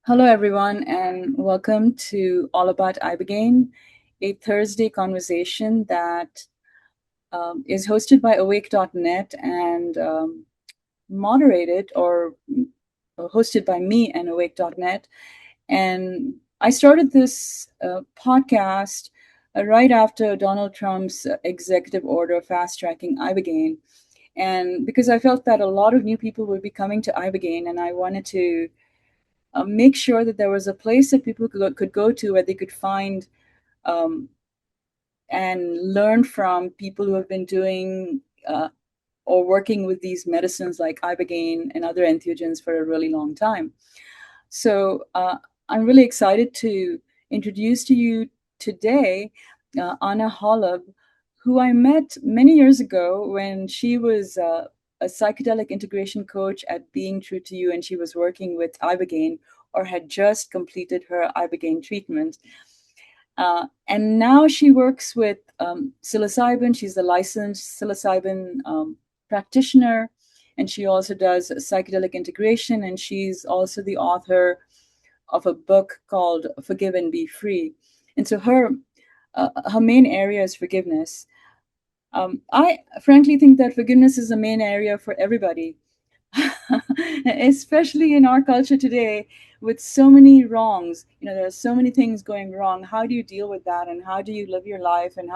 Hello, everyone, and welcome to All About Ibogaine, a Thursday conversation that is hosted by Awake.net and moderated or hosted by me and Awake.net. And I started this podcast right after Donald Trump's executive order fast tracking Ibogaine. And because I felt that a lot of new people would be coming to Ibogaine, and I wanted to make sure that there was a place that people could go to where they could find um, and learn from people who have been doing or working with these medicines like ibogaine and other entheogens for a really long time. So I'm really excited to introduce to you today Ana Holub, who I met many years ago when she was a psychedelic integration coach at Being True to You, and she was working with ibogaine or had just completed her ibogaine treatment. And now she works with psilocybin. She's a licensed psilocybin practitioner, and she also does psychedelic integration. And she's also the author of a book called Forgive and Be Free. And so her main area is forgiveness. I frankly think that forgiveness is the main area for everybody, especially in our culture today with so many wrongs. There are so many things going wrong. How do you deal with that? And how do you live your life? And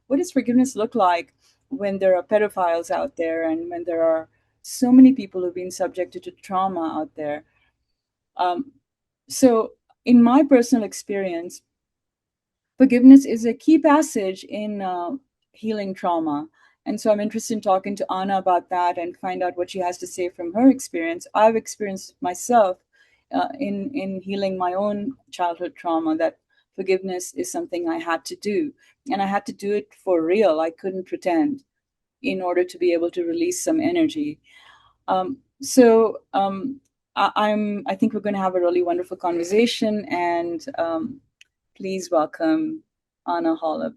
what does forgiveness look like when there are pedophiles out there and when there are so many people who've been subjected to trauma out there? Um, so, in my personal experience, forgiveness is a key passage in healing trauma. And so I'm interested in talking to Anna about that and find out what she has to say from her experience. I've experienced myself in healing my own childhood trauma that forgiveness is something I had to do. And I had to do it for real. I couldn't pretend in order to be able to release some energy. I think we're going to have a really wonderful conversation, and please welcome Ana Holub.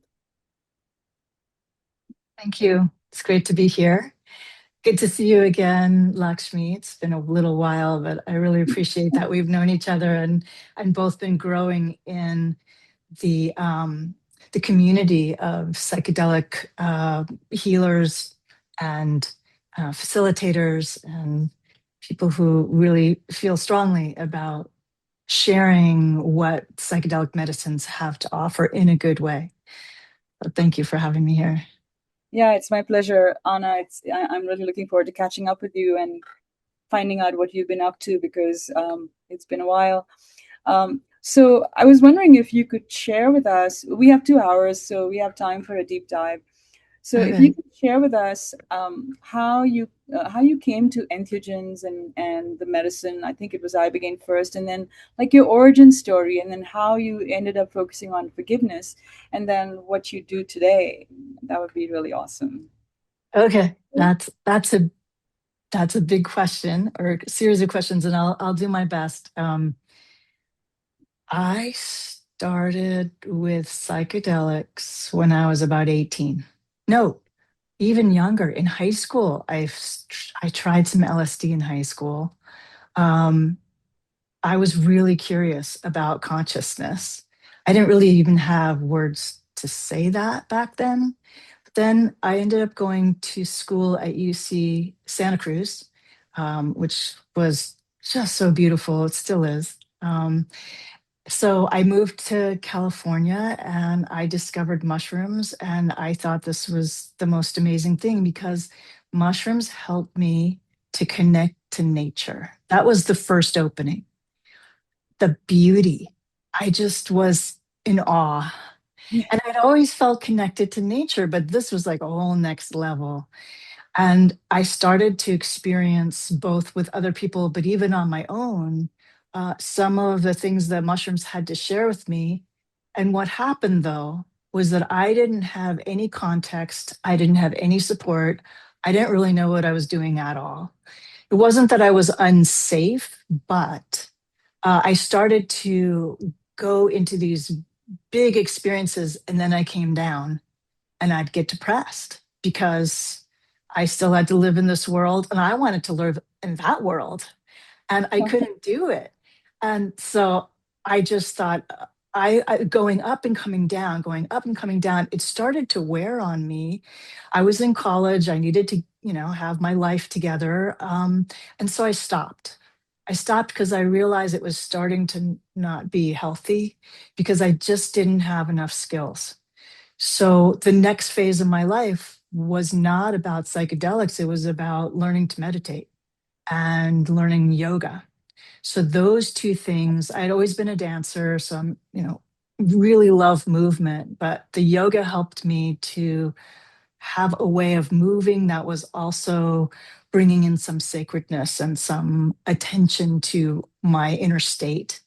Thank you. It's great to be here. Good to see you again, Lakshmi. It's been a little while, but I really appreciate that we've known each other and both been growing in the um, the community of psychedelic healers and facilitators and people who really feel strongly about sharing what psychedelic medicines have to offer in a good way. So thank you for having me here. Yeah, it's my pleasure, Anna. I'm really looking forward to catching up with you and finding out what you've been up to because it's been a while. So I was wondering if you could share with us. We have 2 hours, so we have time for a deep dive. So if Okay. you could share with us how you came to entheogens and the medicine. I think it was ibogaine first, and then like your origin story, and then how you ended up focusing on forgiveness, and then what you do today. That would be really awesome. Okay. That's a big question or a series of questions, and I'll do my best. I started with psychedelics when I was about 18. No, even younger. In high school, I tried some LSD in high school. Um, I was really curious about consciousness. I didn't really even have words to say that back then. Then I ended up going to school at UC Santa Cruz, which was just so beautiful. It still is. So I moved to California and I discovered mushrooms. And I thought this was the most amazing thing because mushrooms helped me to connect to nature. That was the first opening. The beauty. I just was in awe. Yeah. And I'd always felt connected to nature, but this was like a whole next level. And I started to experience both with other people, but even on my own, some of the things that mushrooms had to share with me. And what happened though was that I didn't have any context, I didn't have any support, I didn't really know what I was doing at all. It wasn't that I was unsafe, but I started to go into these big experiences and then I came down and I'd get depressed because I still had to live in this world and I wanted to live in that world and I couldn't do it. And so I just thought, going up and coming down, going up and coming down, it started to wear on me. I was in college. I needed to, have my life together. And so I stopped. I stopped because I realized it was starting to not be healthy because I just didn't have enough skills. So the next phase of my life was not about psychedelics. It was about learning to meditate and learning yoga. So those two things, I'd always been a dancer, so I'm, really love movement, but the yoga helped me to have a way of moving that was also bringing in some sacredness and some attention to my inner state.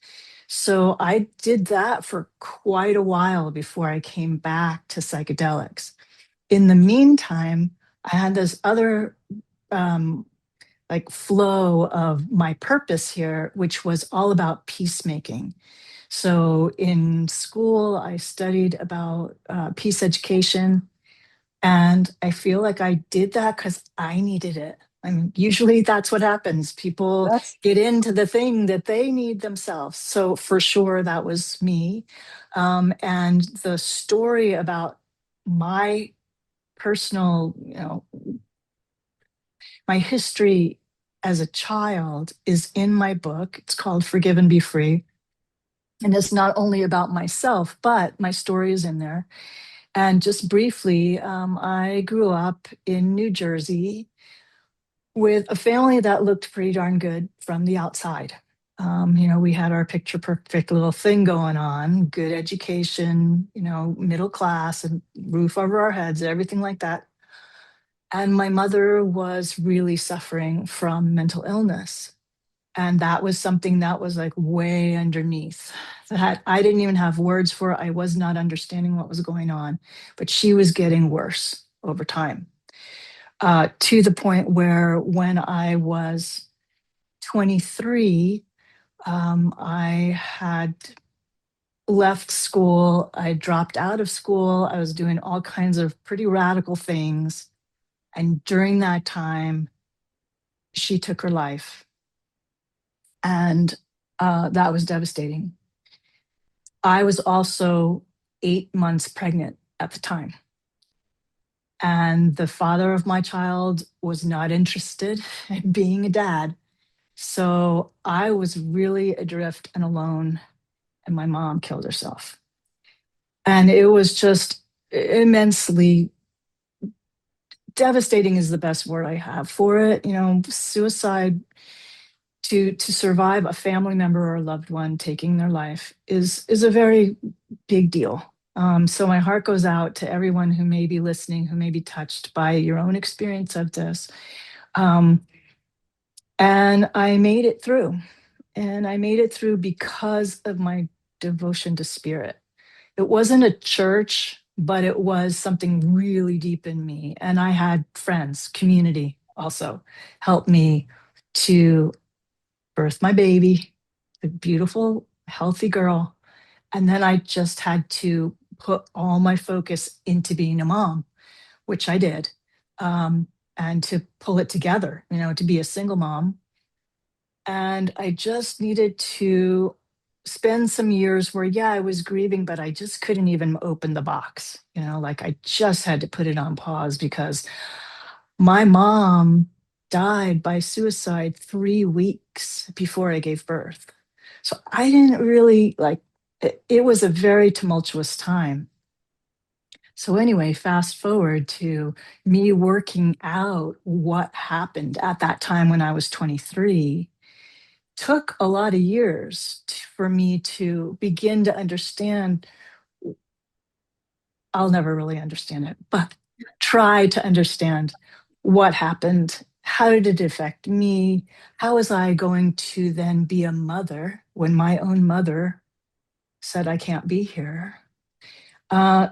So I did that for quite a while before I came back to psychedelics. In the meantime, I had this other um, like flow of my purpose here, which was all about peacemaking. So in school, I studied about peace education, and I feel like I did that because I needed it. I mean, usually that's what happens. People That's get into the thing that they need themselves. So for sure, that was me. And the story about my personal, my history as a child is in my book. It's called Forgive and Be Free. And it's not only about myself, but my story is in there. And just briefly, I grew up in New Jersey with a family that looked pretty darn good from the outside. We had our picture perfect little thing going on, good education, middle class and roof over our heads, everything like that. And my mother was really suffering from mental illness. And that was something that was like way underneath that I didn't even have words for. I was not understanding what was going on, but she was getting worse over time, to the point where when I was 23, I had left school. I dropped out of school. I was doing all kinds of pretty radical things. And during that time, she took her life. And that was devastating. I was also 8 months pregnant at the time. And the father of my child was not interested in being a dad. So I was really adrift and alone, and my mom killed herself. And it was just immensely devastating, is the best word I have for it. Suicide, to survive a family member or a loved one taking their life is a very big deal. So my heart goes out to everyone who may be listening, who may be touched by your own experience of this. Um, and I made it through. And I made it through because of my devotion to spirit. It wasn't a church, but it was something really deep in me. And I had friends, community also help me to birth my baby, a beautiful, healthy girl. And then I just had to put all my focus into being a mom, which I did, um, and to pull it together, to be a single mom. And I just needed to spend some years where, yeah, I was grieving, but I just couldn't even open the box, like I just had to put it on pause because my mom died by suicide 3 weeks before I gave birth. So I didn't really like it was a very tumultuous time. So, anyway, fast forward to me working out what happened at that time when I was 23 took a lot of years for me to begin to understand. I'll never really understand it, but try to understand what happened. How did it affect me? How was I going to then be a mother when my own mother said, I can't be here?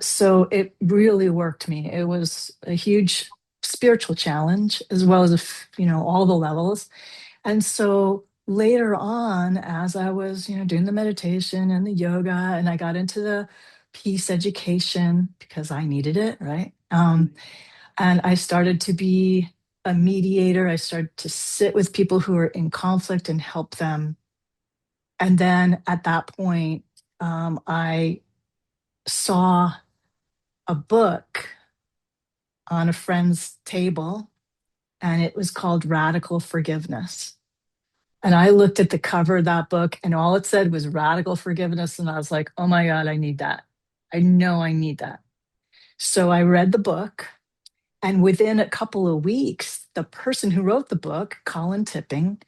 So it really worked me. It was a huge spiritual challenge, as well as, all the levels. And so later on, as I was, doing the meditation and the yoga, and I got into the peace education because I needed it, right? And I started to be a mediator. I started to sit with people who are in conflict and help them And then at that point, I saw a book on a friend's table, and it was called Radical Forgiveness. And I looked at the cover of that book, and all it said was radical forgiveness. And I was like, oh my God, I need that. I know I need that. So I read the book. And within a couple of weeks, the person who wrote the book, Colin Tipping,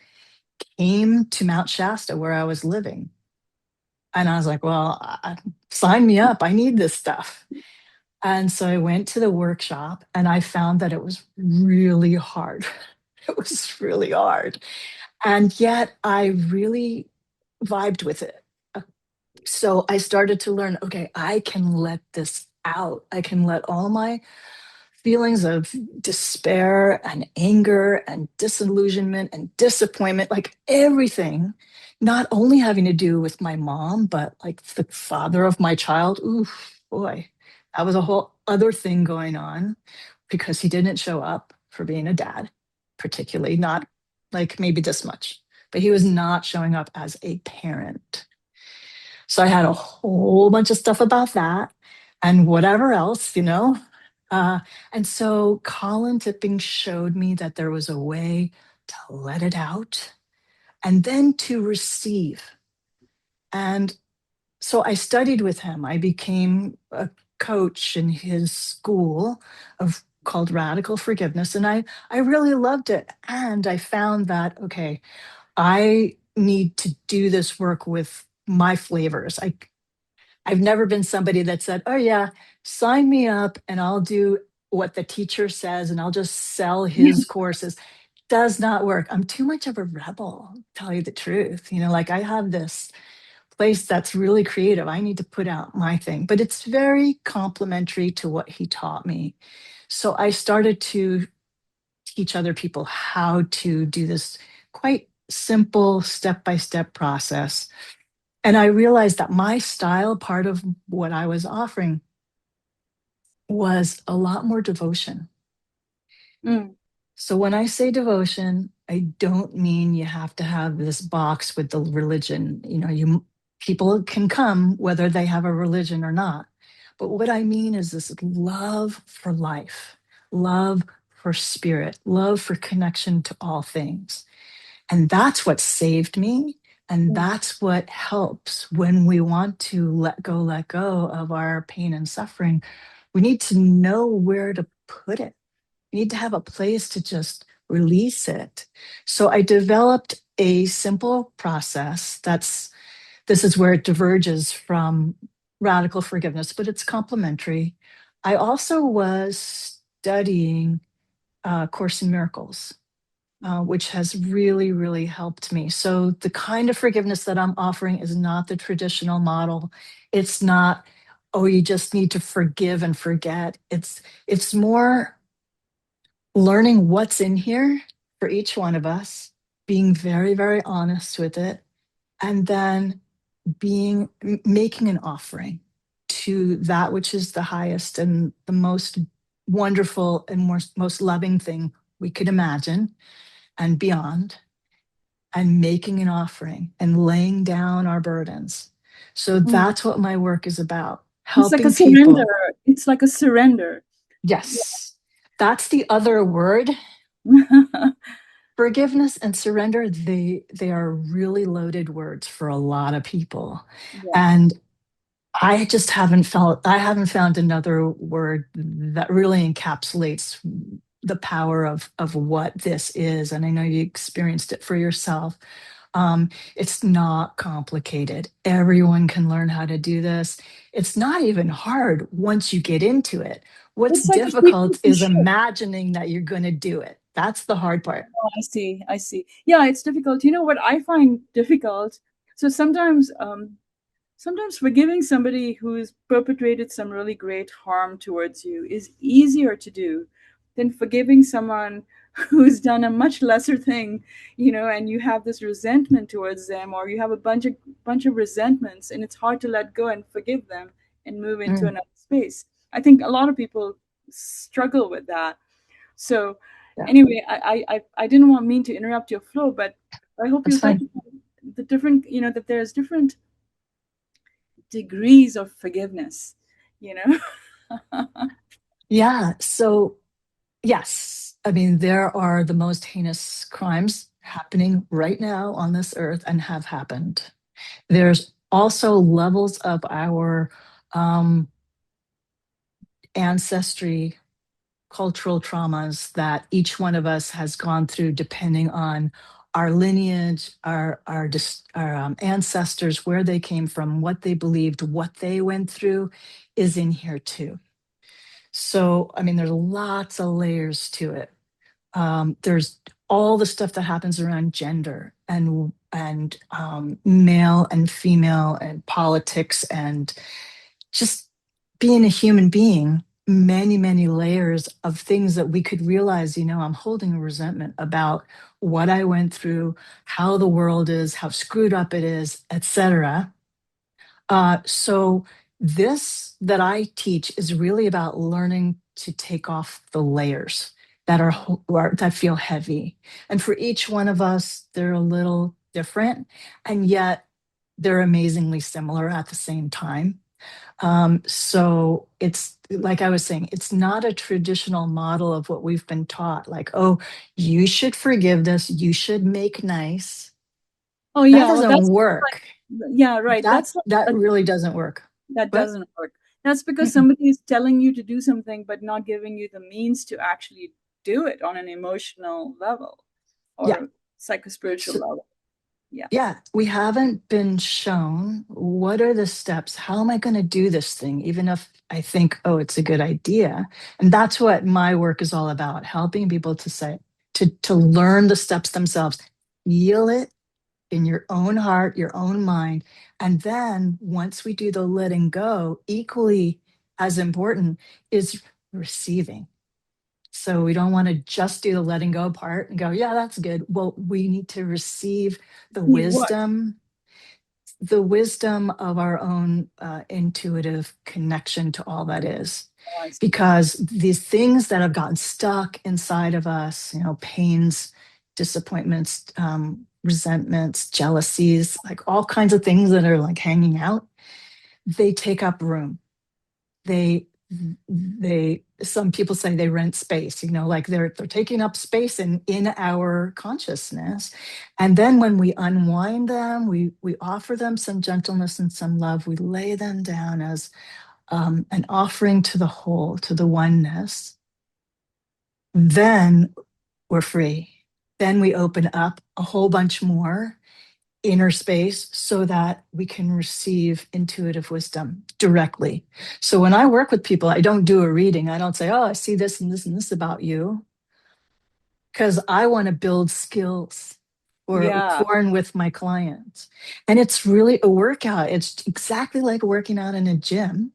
came to Mount Shasta where I was living. And I was like, well, sign me up. I need this stuff. And so I went to the workshop and I found that it was really hard. It was really hard. And yet I really vibed with it. So I started to learn, okay, I can let this out. I can let all my feelings of despair and anger and disillusionment and disappointment, like everything, not only having to do with my mom, but like the father of my child. Ooh, boy, that was a whole other thing going on because he didn't show up for being a dad, particularly not like maybe this much, but he was not showing up as a parent. So I had a whole bunch of stuff about that and whatever else, you know. Uh, and so Colin Tipping showed me that there was a way to let it out and then to receive. And so I studied with him. I became a coach in his school of called Radical Forgiveness. And I really loved it. And I found that, okay, I need to do this work with my flavors. I've never been somebody that said, oh, yeah, sign me up and I'll do what the teacher says and I'll just sell his courses. Does not work. I'm too much of a rebel, tell you the truth. You know, like I have this place that's really creative. I need to put out my thing, but it's very complementary to what he taught me. So I started to teach other people how to do this quite simple step by step process. And I realized that my style, part of what I was offering, was a lot more devotion. Mm. So when I say devotion, I don't mean you have to have this box with the religion. You know, you people can come whether they have a religion or not. But what I mean is this love for life, love for spirit, love for connection to all things. And that's what saved me. And Mm. that's what helps when we want to let go of our pain and suffering. We need to know where to put it. We need to have a place to just release it. So I developed a simple process this is where it diverges from radical forgiveness, but it's complementary. I also was studying Course in Miracles, which has really, really helped me. So the kind of forgiveness that I'm offering is not the traditional model. It's not, oh, you just need to forgive and forget. It's more learning what's in here for each one of us, being very, very honest with it, and then making an offering to that which is the highest and the most wonderful and most loving thing we could imagine and beyond, and making an offering and laying down our burdens. So Mm. that's what my work is about, It's like a helping surrender. people. It's like a surrender. Yes, that's the other word. Forgiveness and surrender, they are really loaded words for a lot of people. Yes. And I haven't found another word that really encapsulates the power of what this is. And I know you experienced it for yourself. It's not complicated. Everyone can learn how to do this. It's not even hard once you get into it. What's It's like a frequency difficult is shift. imagining that you're going to do it. That's the hard part. Oh, I see. I see. Yeah, it's difficult. You know what I find difficult? So sometimes forgiving somebody who's perpetrated some really great harm towards you is easier to do than forgiving someone who's done a much lesser thing, and you have this resentment towards them, or you have a bunch of resentments, and it's hard to let go and forgive them and move into Mm, another space. I think a lot of people struggle with that. So yeah, anyway, I didn't want mean to interrupt your flow, but I hope that's you got fine. the different, that there's different degrees of forgiveness, you know. Yeah. So, yes, I mean, there are the most heinous crimes happening right now on this earth and have happened. There's also levels of our um, ancestry, cultural traumas that each one of us has gone through, depending on our lineage, our ancestors, where they came from, what they believed, what they went through, is in here too. So, I mean, there's lots of layers to it. There's all the stuff that happens around gender and male and female and politics and just being a human being. Many layers of things that we could realize. I'm holding a resentment about what I went through, how the world is, how screwed up it is, etc. So this that I teach is really about learning to take off the layers that that feel heavy. And for each one of us, they're a little different, and yet they're amazingly similar at the same time. So it's like I was saying, it's not a traditional model of what we've been taught. Like, oh, you should forgive this, you should make nice. Oh That yeah, well doesn't that's work. yeah, right. That That's that a, really doesn't work. that What? doesn't work. That's because Mm-mm. somebody is telling you to do something but not giving you the means to actually do it on an emotional level Yeah. or psychospiritual So, level. Yeah. yeah, we haven't been shown what are the steps. How am I going to do this thing, even if I think, oh, it's a good idea. And that's what my work is all about, helping people to say, to learn the steps themselves, feel it in your own heart, your own mind. And then once we do the letting go, equally as important is receiving. So we don't want to just do the letting go part and go, yeah, that's good. Well, we need to receive the See what? wisdom, the wisdom of our own intuitive connection to all that is. Oh, I see. Because these things that have gotten stuck inside of us, pains, disappointments, resentments, jealousies, like all kinds of things that are like hanging out, they take up room. They some people say they rent space, like they're taking up space in our consciousness. And then when we unwind them, we offer them some gentleness and some love. We lay them down as an offering to the whole, to the oneness. Then we're free. Then we open up a whole bunch more inner space so that we can receive intuitive wisdom directly. So when I work with people, I don't do a reading. I don't say, oh, I see this and this and this about you, because I want to build skills Yeah. for and with my clients. And it's really a workout. It's exactly like working out in a gym,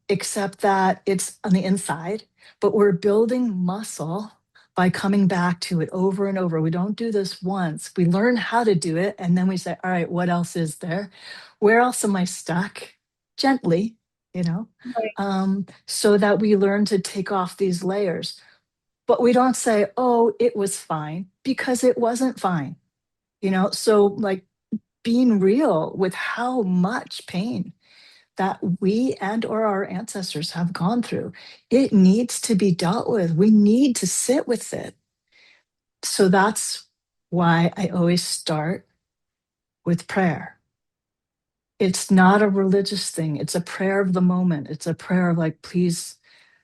except that it's on the inside, but we're building muscle by coming back to it over and over. We don't do this once. We learn how to do it, and then we say, all right, what else is there? Where else am I stuck? Gently, you know, Right. so that we learn to take off these layers. But we don't say, oh, it was fine, because it wasn't fine, So, like, being real with how much pain that we and or our ancestors have gone through, it needs to be dealt with. We need to sit with it. So that's why I always start with prayer. It's not a religious thing, it's a prayer of the moment. It's a prayer of, like, please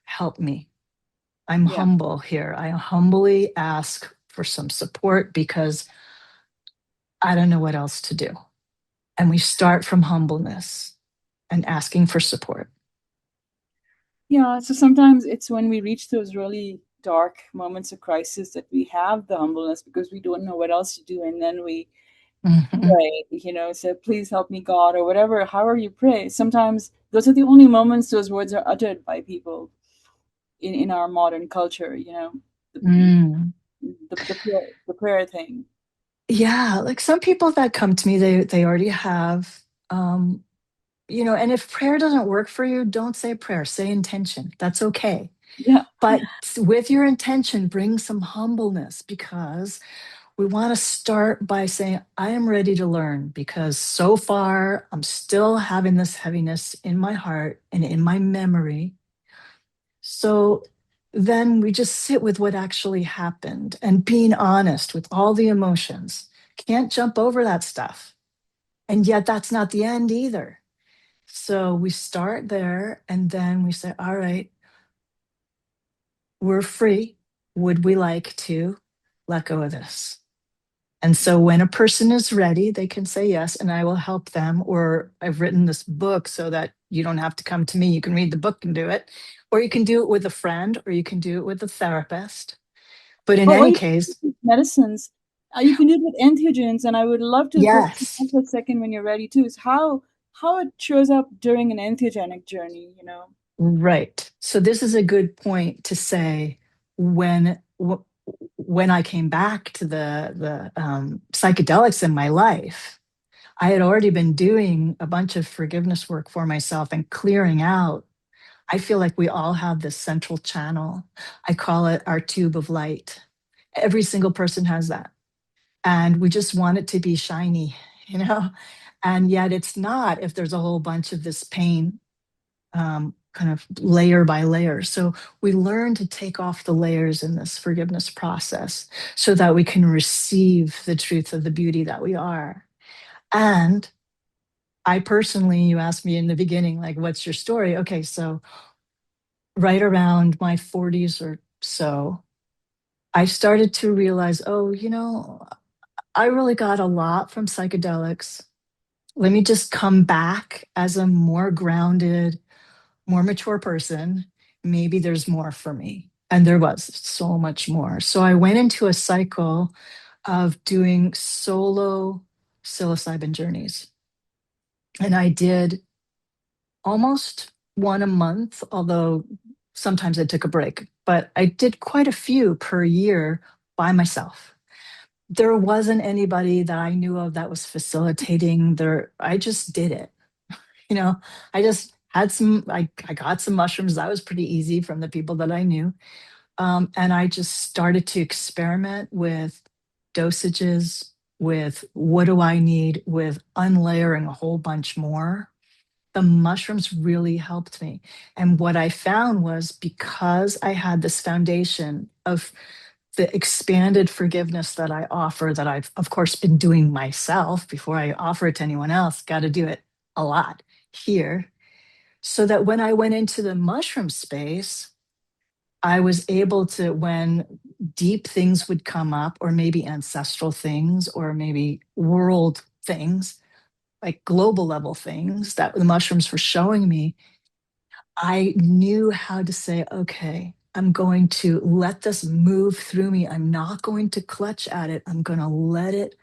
help me. I'm Yeah. humble here. I humbly ask for some support because I don't know what else to do. And we start from humbleness and asking for support. Yeah. So sometimes it's when we reach those really dark moments of crisis that we have the humbleness because we don't know what else to do. And then we Mhm. pray, say, please help me, God, or whatever, however you pray. Sometimes those are the only moments those words are uttered by people in our modern culture, the, Mm. the prayer thing. Yeah, like some people that come to me, they already have, and if prayer doesn't work for you, don't say prayer, say intention. That's okay. Yeah. But with your intention, bring some humbleness, because we want to start by saying, I am ready to learn because so far I'm still having this heaviness in my heart and in my memory. So then we just sit with what actually happened and being honest with all the emotions. Can't jump over that stuff. And yet that's not the end either. So we start there and then we say, all right, we're free. Would we like to let go of this? And so when a person is ready, they can say yes, and I will help them. Or I've written this book so that you don't have to come to me. You can read the book and do it. Or you can do it with a friend, or you can do it with a therapist. But in Or any even case, medicines. You can do it with entheogens, and I would love to go into yes, that for a second when you're ready too. Is how it shows up during an entheogenic journey. right. So this is a good point to say when when I came back to the psychedelics in my life, I had already been doing a bunch of forgiveness work for myself and clearing out. I feel like we all have this central channel. I call it our tube of light. Every single person has that. And we just want it to be shiny, you know? And yet it's not if there's a whole bunch of this pain, kind of layer by layer. So we learn to take off the layers in this forgiveness process so that we can receive the truth of the beauty that we are. And I personally, you asked me in the beginning, like, what's your story? Okay, so right around my 40s or so, I started to realize, oh, I really got a lot from psychedelics. Let me just come back as a more grounded, more mature person. Maybe there's more for me. And there was so much more. So I went into a cycle of doing solo psilocybin journeys. And I did almost one a month, although sometimes I took a break, but I did quite a few per year by myself. There wasn't anybody that I knew of that was facilitating there. I just did it. You know, I just had I got some mushrooms. That was pretty easy from the people that I knew. And I just started to experiment with dosages, with what do I need, with unlayering a whole bunch more. The mushrooms really helped me. And what I found was because I had this foundation of the expanded forgiveness that I offer, that I've, of course, been doing myself before I offer it to anyone else, got to do it a lot here. So that when I went into the mushroom space, I was able to, when deep things would come up, or maybe ancestral things, or maybe world things, like global level things that the mushrooms were showing me, I knew how to say, okay, I'm going to let this move through me. I'm not going to clutch at it. I'm going to let it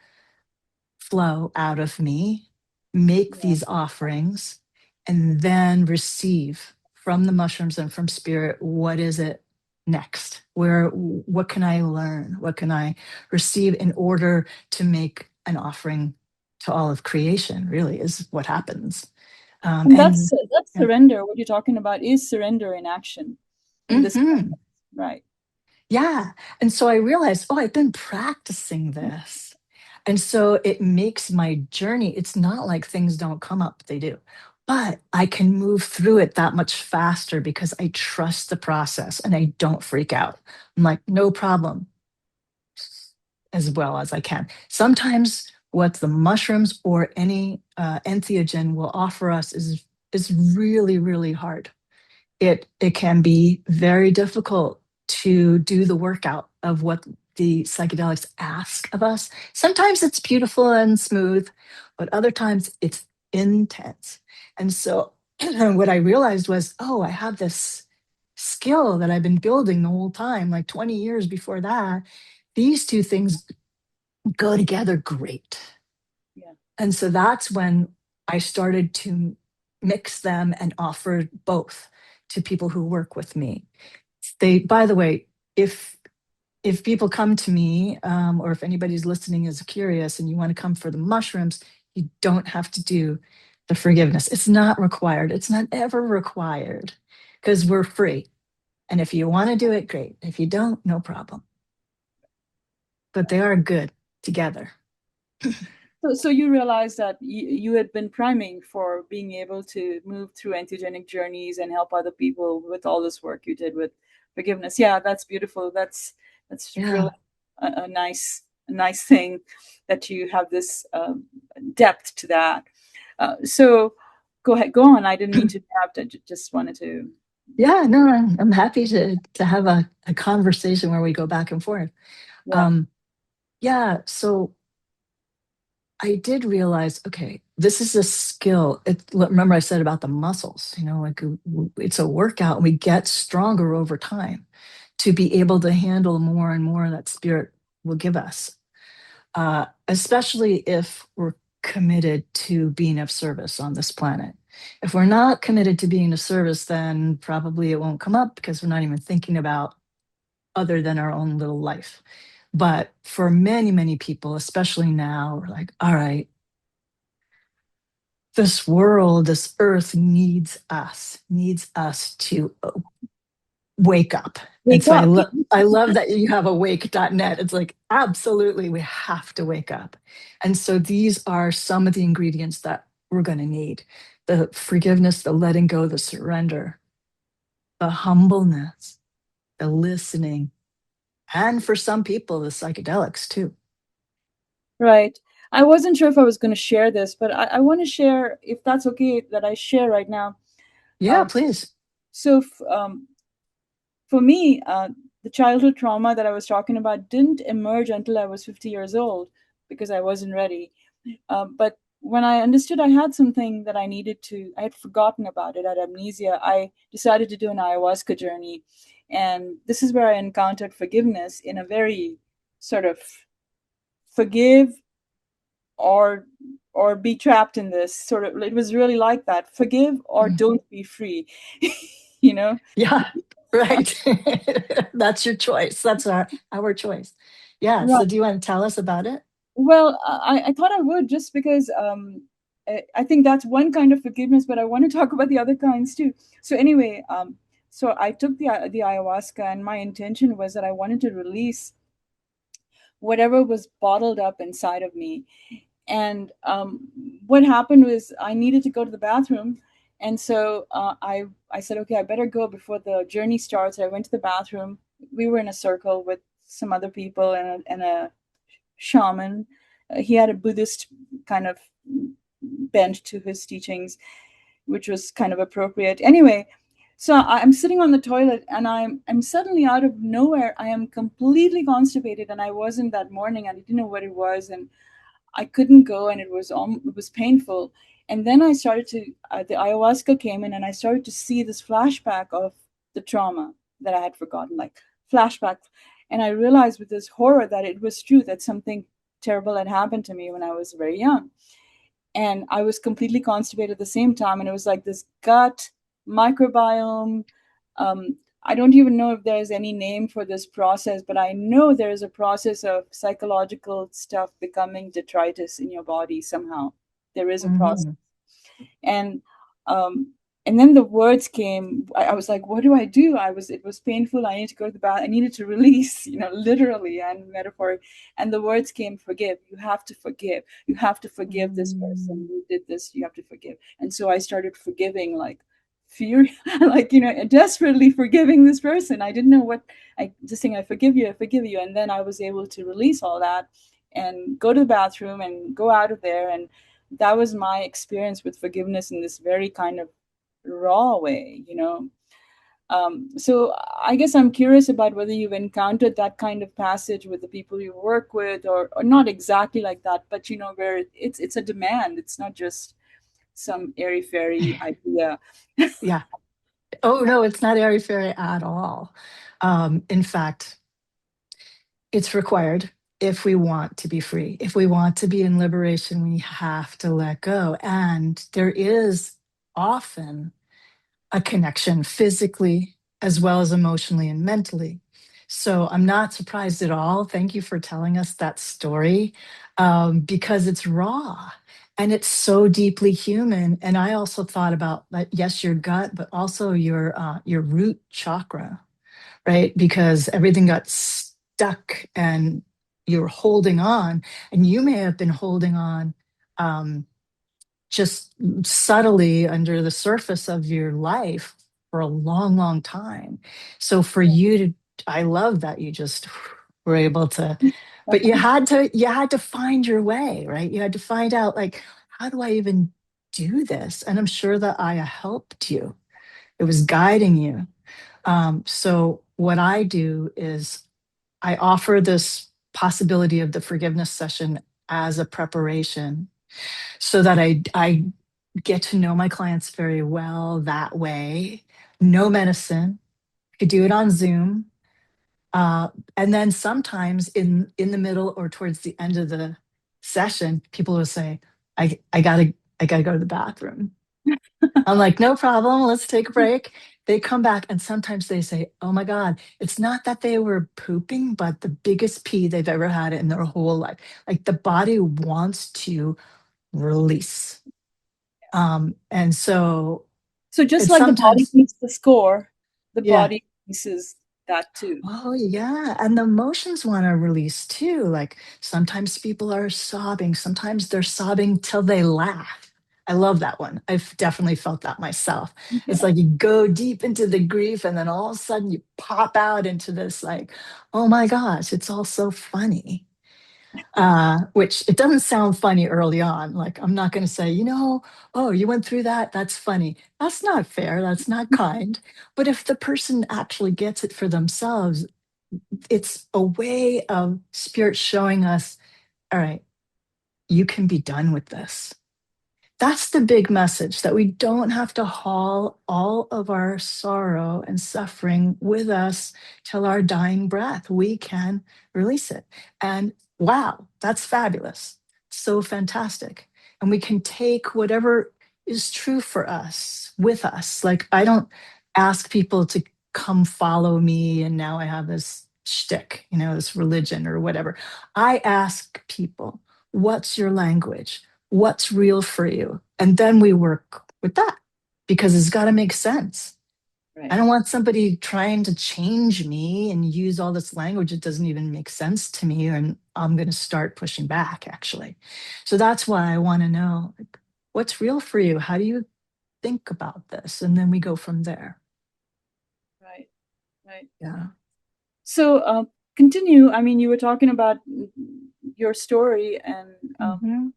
flow out of me, make Yeah. these offerings, and then receive from the mushrooms and from spirit. What is it next? What can I learn? What can I receive in order to make an offering to all of creation? Really is what happens. And And that's yeah. surrender. What you're talking about is surrender in action in this Mhm. context, right? Yeah. And so I realized, oh, I've been practicing this. And so it makes my journey, it's not like things don't come up, they do. But I can move through it that much faster because I trust the process and I don't freak out. I'm like, no problem, as well as I can. Sometimes what the mushrooms or any entheogen will offer us is really, really hard. It can be very difficult to do the workout of what the psychedelics ask of us. Sometimes it's beautiful and smooth, but other times it's intense. And so what I realized was, oh, I have this skill that I've been building the whole time, like 20 years before that. These two things go together great. Yeah. And so that's when I started to mix them and offer both to people who work with me. They, by the way, if people come to me, or if anybody's listening is curious and you want to come for the mushrooms, you don't have to do the forgiveness. It's not required. It's not ever required because we're free. And if you want to do it, great. If you don't, no problem. But they are good. together. So you realized that you had been priming for being able to move through entheogenic journeys and help other people with all this work you did with forgiveness. Yeah, that's beautiful. That's really Yeah. a nice thing that you have this depth to that. So go ahead, go on. I didn't mean to interrupt. Just wanted to. Yeah, no, I'm happy to have a conversation where we go back and forth. Yeah. Um, yeah, so I did realize, okay, this is a skill. Remember I said about the muscles, like it's a workout and we get stronger over time to be able to handle more and more that spirit will give us, especially if we're committed to being of service on this planet. If we're not committed to being of service, then probably it won't come up because we're not even thinking about other than our own little life. But for many, many people, especially now, we're like, all right, this world, this earth needs us to wake up. And Wake so up. I love that you have awake.net. It's like, absolutely, we have to wake up. And so these are some of the ingredients that we're going to need: the forgiveness, the letting go, the surrender, the humbleness, the listening, and for some people, the psychedelics too. Right. I wasn't sure if I was going to share this, but I want to share, if that's okay, that I share right now. Yeah, Um, please. so for me, the childhood trauma that I was talking about didn't emerge until I was 50 years old because I wasn't ready. But when I understood I had something that I had forgotten about it, I had amnesia, I decided to do an ayahuasca journey. And this is where I encountered forgiveness in a very sort of forgive or be trapped in this sort of, it was really like that, forgive or Mm. don't be free. you know Yeah, right. That's your choice. That's our choice. Yeah. So right. do you want to tell us about it? Well, I thought I would, just because I think that's one kind of forgiveness, but I want to talk about the other kinds too. So anyway, so I took the ayahuasca, and my intention was that I wanted to release whatever was bottled up inside of me. And what happened was I needed to go to the bathroom, and so I said, okay, I better go before the journey starts. I went to the bathroom. We were in a circle with some other people and a shaman. He had a Buddhist kind of bent to his teachings, which was kind of appropriate. Anyway, so I'm sitting on the toilet, and I'm suddenly, out of nowhere, I am completely constipated, and I wasn't that morning. I didn't know what it was, and I couldn't go, and it was painful. And then I started to the ayahuasca came in, and I started to see this flashback of the trauma that I had forgotten, like flashback. And I realized with this horror that it was true, that something terrible had happened to me when I was very young. And I was completely constipated at the same time. And it was like this gut microbiome. I don't even know if there's any name for this process, but I know there's a process of psychological stuff becoming detritus in your body somehow. There is a process. Mhm. And um and then the words came. I was like, what do I do? It was painful. I need to go to the bath. I needed to release, literally and metaphor. And the words came: forgive. You have to forgive. You have to forgive this person Mm. who did this. You have to forgive. And so I started forgiving, like fear, like, desperately forgiving this person. I didn't know what. I just saying, I forgive you, I forgive you. And then I was able to release all that and go to the bathroom and go out of there. And that was my experience with forgiveness in this very kind of raw way. So I guess I'm curious about whether you've encountered that kind of passage with the people you work with, or not exactly like that, but where it's a demand. It's not just some airy fairy idea. Yeah. Oh no, it's not airy fairy at all. In fact, it's required if we want to be free. If we want to be in liberation, we have to let go. And there is often a connection physically as well as emotionally and mentally. So I'm not surprised at all. Thank you for telling us that story, because it's raw and it's so deeply human. And I also thought about that, yes, your gut, but also your root chakra, right? Because everything got stuck and you're holding on, and you may have been holding on um, just subtly under the surface of your life for a long, long time. So for you to, I love that you just were able to, but you had to find your way, right? You had to find out like, how do I even do this? And I'm sure that Aya helped you. It was guiding you. So what I do is I offer this possibility of the forgiveness session as a preparation so that I get to know my clients very well that way. No medicine. Could do it on Zoom. Uh, and then sometimes in the middle or towards the end of the session, people will say, I gotta I gotta go to the bathroom. I'm like, no problem, let's take a break. They come back and sometimes they say, oh my God, it's not that they were pooping, but the biggest pee they've ever had in their whole life. Like the body wants to release. And so So just it's like the body sometimes, keeps the score, the yeah. body pieces that too. Oh, yeah. And the emotions want to release too. Like sometimes people are sobbing, sometimes they're sobbing till they laugh. I love that one. I've definitely felt that myself. It's Yeah. like you go deep into the grief and then all of a sudden you pop out into this, like, oh my gosh, it's all so funny. Which it doesn't sound funny early on. Like, I'm not going to say, oh, you went through that. That's funny. That's not fair. That's not kind. But if the person actually gets it for themselves, it's a way of spirit showing us, all right, you can be done with this. That's the big message, that we don't have to haul all of our sorrow and suffering with us till our dying breath. We can release it. And wow, that's fabulous. So fantastic. And we can take whatever is true for us with us. Like, I don't ask people to come follow me and now I have this shtick, this religion or whatever. I ask people, what's your language? What's real for you? And then we work with that because it's got to make sense. I Right. don't want somebody trying to change me and use all this language that doesn't even make sense to me. And I'm going to start pushing back, actually. So that's why I want to know, like, what's real for you? How do you think about this? And then we go from there. Right. Right. Yeah. So continue. I mean, you were talking about your story and Mhm.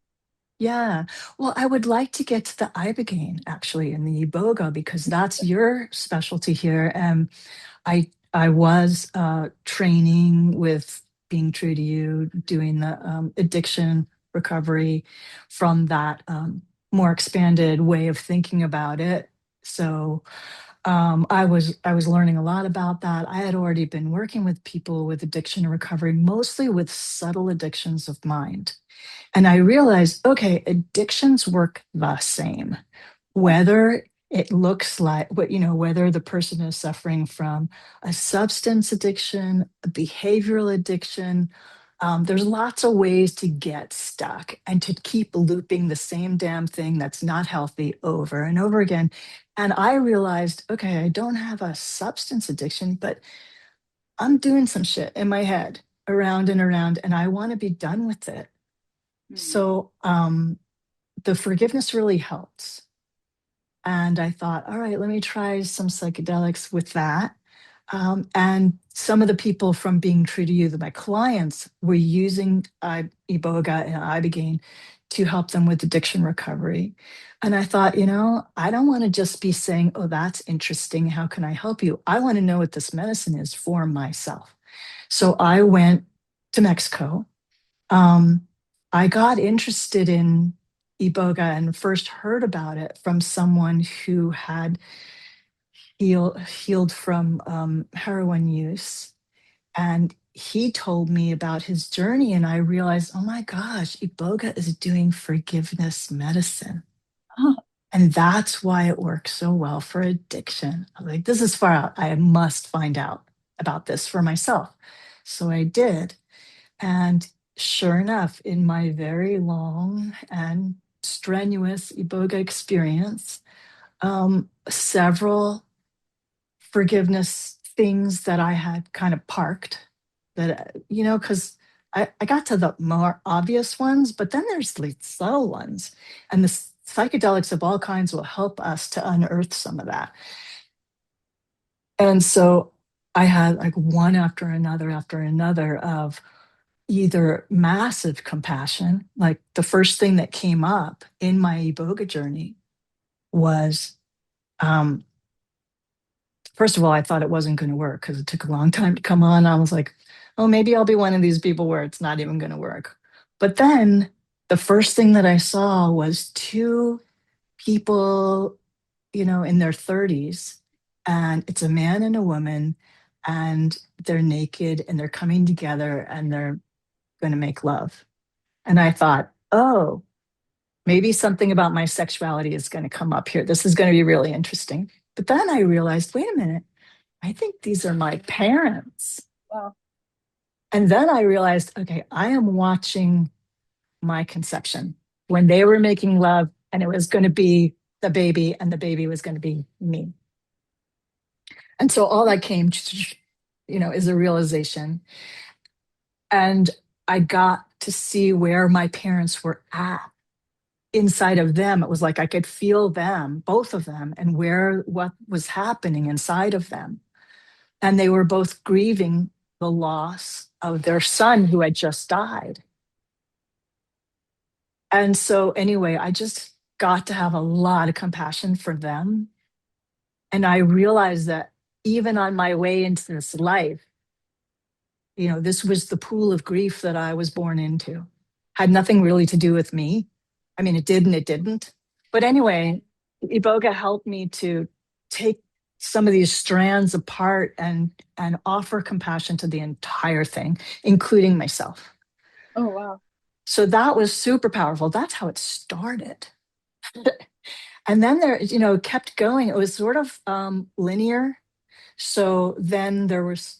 Yeah. Well, I would like to get to the Ibogaine actually in the Iboga because that's your specialty here. And I was training with Being True to You, doing the addiction recovery from that more expanded way of thinking about it. So I was learning a lot about that. I had already been working with people with addiction and recovery, mostly with subtle addictions of mind. And I realized, okay, addictions work the same, yeah. whether it looks like whether the person is suffering from a substance addiction, a behavioral addiction. There's lots of ways to get stuck and to keep looping the same damn thing that's not healthy over and over again. And I realized, okay, I don't have a substance addiction, but I'm doing some shit in my head around and around, and I want to be done with it. Mhm. So the forgiveness really helps. And I thought, all right, let me try some psychedelics with that. And some of the people from Being True to You, that my clients were using Iboga and Ibogaine to help them with addiction recovery. And I thought, I don't want to just be saying, oh, that's interesting. How can I help you? I want to know what this medicine is for myself. So I went to Mexico. um, I got interested in Iboga and first heard about it from someone who had healed from heroin use. And he told me about his journey, and I realized, oh my gosh, Iboga is doing forgiveness medicine. Ah, And that's why it works so well for addiction. I was like, this is far out. I must find out about this for myself. So I did. And sure enough, in my very long and strenuous Iboga experience, several forgiveness things that I had kind of parked, that, because I got to the more obvious ones, but then there's the subtle ones. And the psychedelics of all kinds will help us to unearth some of that. And so I had like one after another of either massive compassion, like the first thing that came up in my Iboga journey was, um, first of all, I thought it wasn't going to work because it took a long time to come on. I was like, oh, maybe I'll be one of these people where it's not even going to work. But then the first thing that I saw was two people, in their 30s, and it's a man and a woman, and they're naked and they're coming together and they're going to make love. And I thought, oh, maybe something about my sexuality is going to come up here. This is going to be really interesting. But then I realized, wait a minute, I think these are my parents. Wow. And then I realized, okay, I am watching my conception when they were making love, and it was going to be the baby, and the baby was going to be me. And so all that came, is a realization. And I got to see where my parents were at inside of them. It was like I could feel them, both of them, and what was happening inside of them. And they were both grieving the loss of their son who had just died. And so, anyway, I just got to have a lot of compassion for them. And I realized that even on my way into this life, this was the pool of grief that I was born into. Had nothing really to do with me. I mean, it did and it didn't. But anyway, Iboga helped me to take some of these strands apart and offer compassion to the entire thing, including myself. Oh, wow. So that was super powerful. That's how it started. And then there, kept going. It was sort of linear. So then there was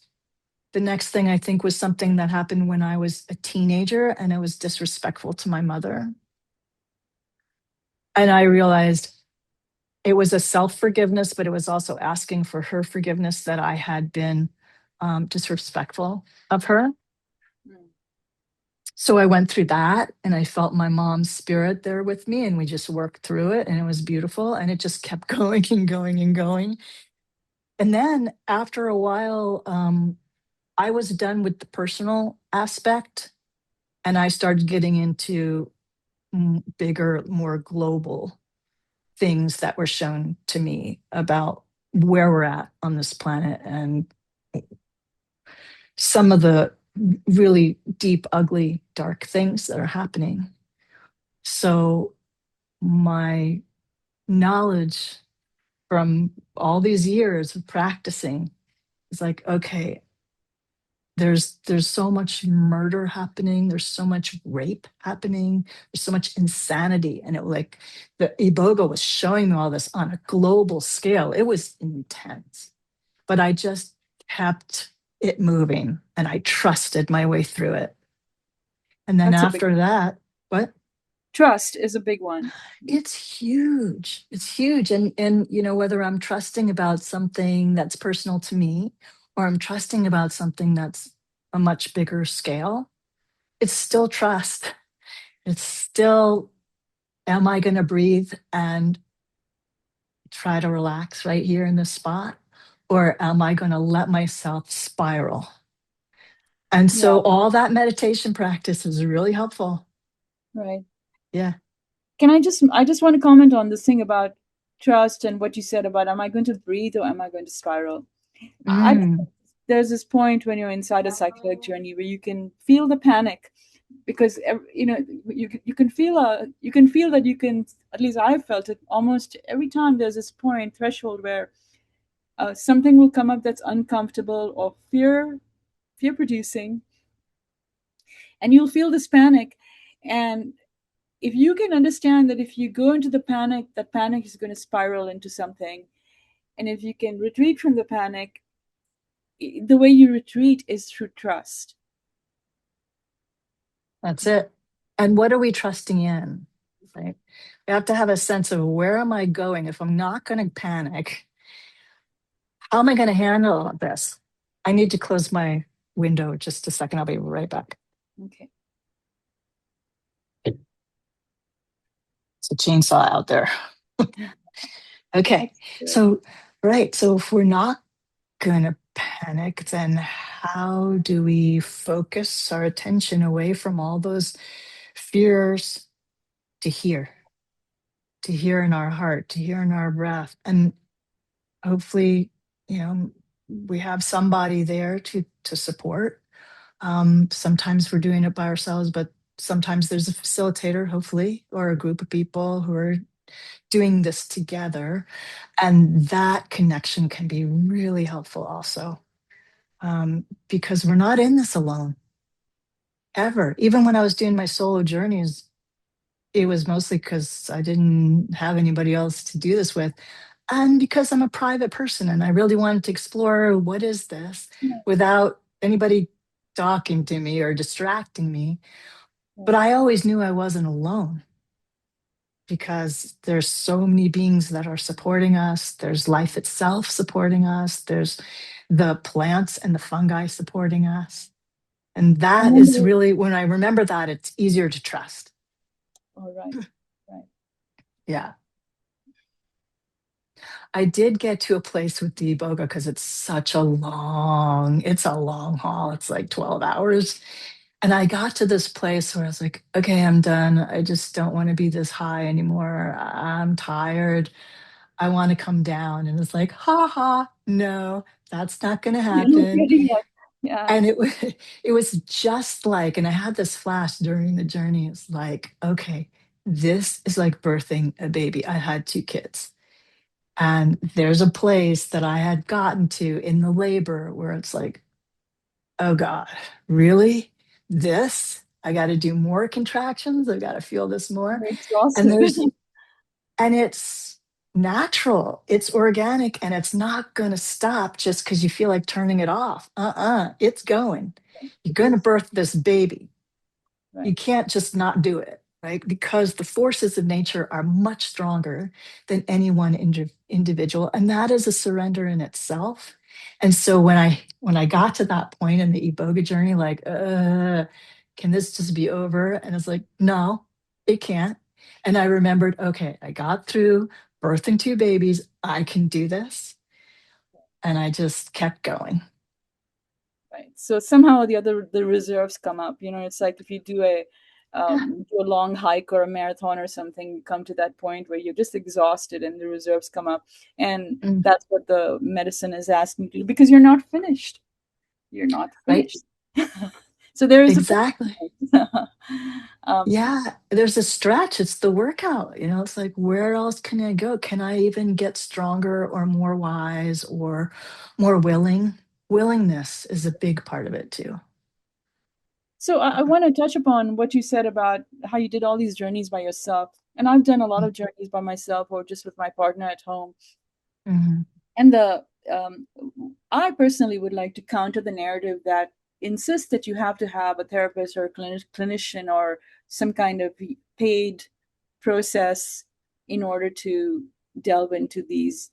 the next thing, I think, was something that happened when I was a teenager, and it was disrespectful to my mother. And I realized it was a self forgiveness, but it was also asking for her forgiveness that I had been disrespectful of her. Mm. So I went through that, and I felt my mom's spirit there with me, and we just worked through it, and it was beautiful, and it just kept going and going and going. And then after a while, I was done with the personal aspect, and I started getting into bigger, more global things that were shown to me about where we're at on this planet and some of the really deep, ugly, dark things that are happening. So my knowledge from all these years of practicing is like, okay, there's so much murder happening, there's so much rape happening, there's so much insanity. And it, like, the Iboga was showing me all this on a global scale. It was intense, but I just kept it moving and I trusted my way through it. And then That's a big after that, what? trust is a big one. It's huge. It's huge. And whether I'm trusting about something that's personal to me or I'm trusting about something that's a much bigger scale, it's still trust. It's still, am I going to breathe and try to relax right here in this spot? Or am I going to let myself spiral? And so Yeah, all that meditation practice is really helpful. right. Yeah. I just want to comment on this thing about trust and what you said about, am I going to breathe or am I going to spiral? I think Mm, there's this point when you're inside a psychedelic journey where you can feel the panic, because you can feel that you can, at least I felt it almost every time. There's this point threshold where something will come up that's uncomfortable or fear producing, and you'll feel this panic. And if you can understand that if you go into the panic, that panic is going to spiral into something, and if you can retreat from the panic, the way you retreat is through trust. that's it. And what are we trusting in? Right? We have to have a sense of, where am I going? If I'm not going to panic, how am I going to handle this? I need to close my window just a second. I'll be right back. Okay. It's a chainsaw out there. Okay. That's good. So, right. So if we're not going to panic, then how do we focus our attention away from all those fears to to hear in our heart, to hear in our breath? And hopefully, you know, we have somebody there to support. Sometimes we're doing it by ourselves, but sometimes there's a facilitator, hopefully, or a group of people who are doing this together. And that connection can be really helpful also, because we're not in this alone ever. Even when I was doing my solo journeys, it was mostly because I didn't have anybody else to do this with. And because I'm a private person and I really wanted to explore what is this Yeah, without anybody talking to me or distracting me. But right. I always knew I wasn't alone because there's so many beings that are supporting us. There's life itself supporting us. There's the plants and the fungi supporting us. And I that is remember. really, when I remember that, it's easier to trust. All right. Right. Yeah. I did get to a place with the Iboga because it's a long haul. It's like 12 hours. And I got to this place where I was like, okay, I'm done. I just don't want to be this high anymore. I'm tired. I want to come down. And it's like, ha ha, no, that's not going to You're not happen. getting it. Yeah. And it was just like, and I had this flash during the journey. It's like, okay, this is like birthing a baby. I had two kids. And there's a place that I had gotten to in the labor where it's like, oh God, really? This? I got to do more contractions. I got to feel this more. You're And exhausted. and it's natural, it's organic, and it's not going to stop just because you feel like turning it off. It's going. You're It going to is. birth this baby. You Right. can't just not do it, right? Because the forces of nature are much stronger than any one individual, and that is a surrender in itself. And so when I got to that point in the Iboga journey, like, can this just be over? And it's like, no, it can't. And I remembered, okay, I got through birthing two babies. I can do this, and I just kept going. Right. So somehow or the other, the reserves come up. It's like if you Yeah. do a long hike or a marathon or something, you come to that point where you're just exhausted and the reserves come up. And Mm, that's what the medicine is asking you to do because you're not finished. You're not right. finished. So there is a Exactly. point. um, Yeah, there's a stretch. It's the workout. It's like, where else can I go? Can I even get stronger or more wise or more willing? Willingness is a big part of it too. so I want to touch upon what you said about how you did all these journeys by yourself. And I've done a lot of journeys by myself or just with my partner at home. Mm-hmm. And um, I personally would like to counter the narrative that insists that you have to have a therapist or a clinician or some kind of paid process in order to delve into these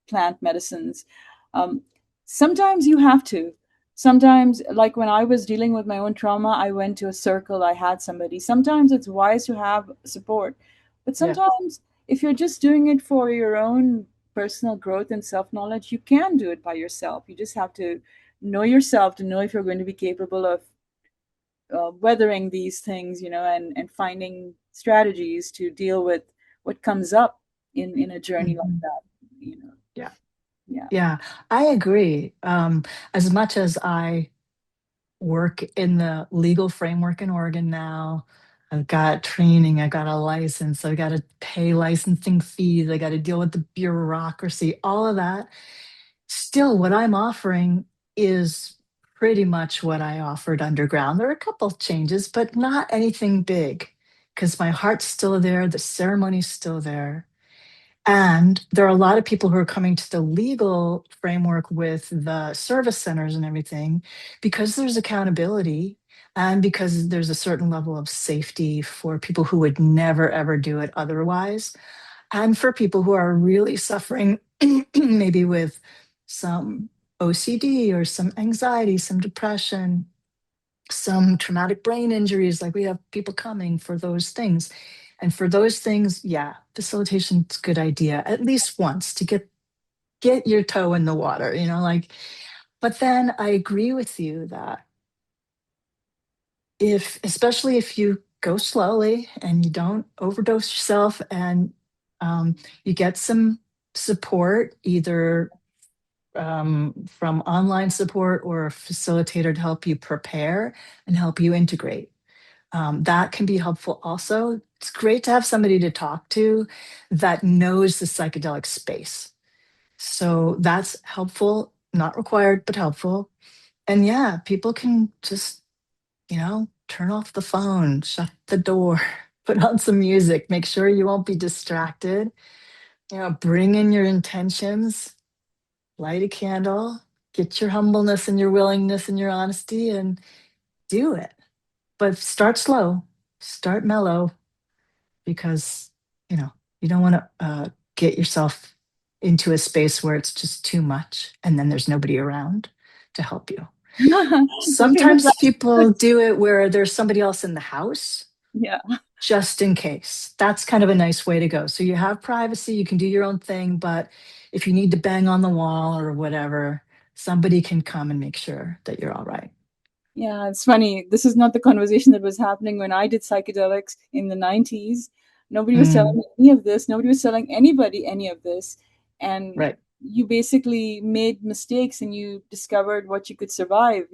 plant medicines. Um, Sometimes you have to. Sometimes, like when I was dealing with my own trauma, I went to a circle, I had somebody. Sometimes it's wise to have support. But Yeah. sometimes, if you're just doing it for your own personal growth and self knowledge, you can do it by yourself. You just have to know yourself to know if you're going to be capable of weathering these things, and finding strategies to deal with what comes up in a journey like Hmm. that. You know, Yeah. yeah, Yeah. I agree. As much as I work in the legal framework in Oregon now, I've got training, I got a license, I got to pay licensing fees, I got to deal with the bureaucracy, all of that. Still, what I'm offering is pretty much what I offered underground. There are a couple of changes, but not anything big because my heart's still there, the ceremony's still there. And there are a lot of people who are coming to the legal framework with the service centers and everything because there's accountability and because there's a certain level of safety for people who would never, ever do it otherwise. And for people who are really suffering, maybe with some OCD or some anxiety, some depression, some traumatic brain injuries. Like we have people coming for those things. And for those things, yeah, facilitation's a good idea, at least once to get your toe in the water, like, but then I agree with you that especially if you go slowly and you don't overdose yourself and you get some support, either from online support or a facilitator to help you prepare and help you integrate. That can be helpful also. It's great to have somebody to talk to that knows the psychedelic space. So that's helpful, not required, but helpful. And yeah, people can just, turn off the phone, shut the door, put on some music, make sure you won't be distracted, bring in your intentions, light a candle, get your humbleness and your willingness and your honesty and do it. But start slow, start mellow, because, you know, you don't want to get yourself into a space where it's just too much and then there's nobody around to help you. Okay, but Sometimes people that's do it where there's somebody else in the house yeah. just in case. That's kind of a nice way to go. So you have privacy, you can do your own thing, but if you need to bang on the wall or whatever, somebody can come and make sure that you're all right. Yeah, it's funny. This is not the conversation that was happening when I did psychedelics in the 90s. Nobody was telling Mm, me any of this. Nobody was telling anybody any of this. And right. you basically made mistakes and you discovered what you could survive,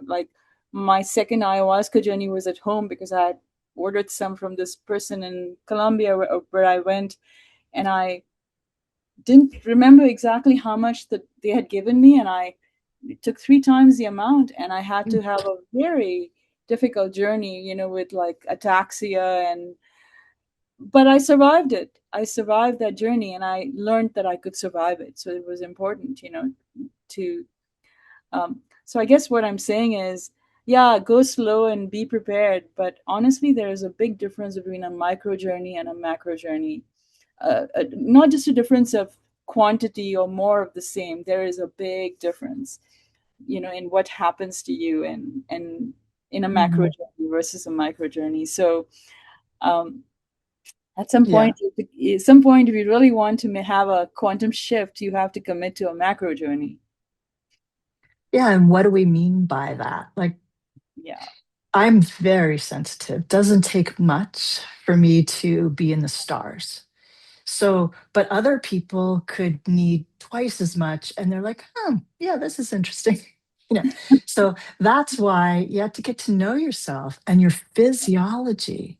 like my second ayahuasca journey was at home because I had ordered some from this person in Colombia where I went, and I didn't remember exactly how much that they had given me, and I it took three times the amount, and I had to have a very difficult journey, with like ataxia, and but I survived it. I survived that journey, and I learned that I could survive it. So it was important, to so I guess what I'm saying is, yeah, go slow and be prepared, but honestly there is a big difference between a micro journey and a macro journey. Not just a difference of quantity or more of the same. There is a big difference, in what happens to you, and in a macro Mhm. journey versus a micro journey. So um, at some Yeah. point, if you really want to have a quantum shift, you have to commit to a macro journey. Yeah. And what do we mean by that? Like, Yeah, I'm very sensitive. Doesn't take much for me to be in the stars. So, but other people could need twice as much, and they're like, yeah, this is interesting. You know, so that's why you have to get to know yourself and your physiology.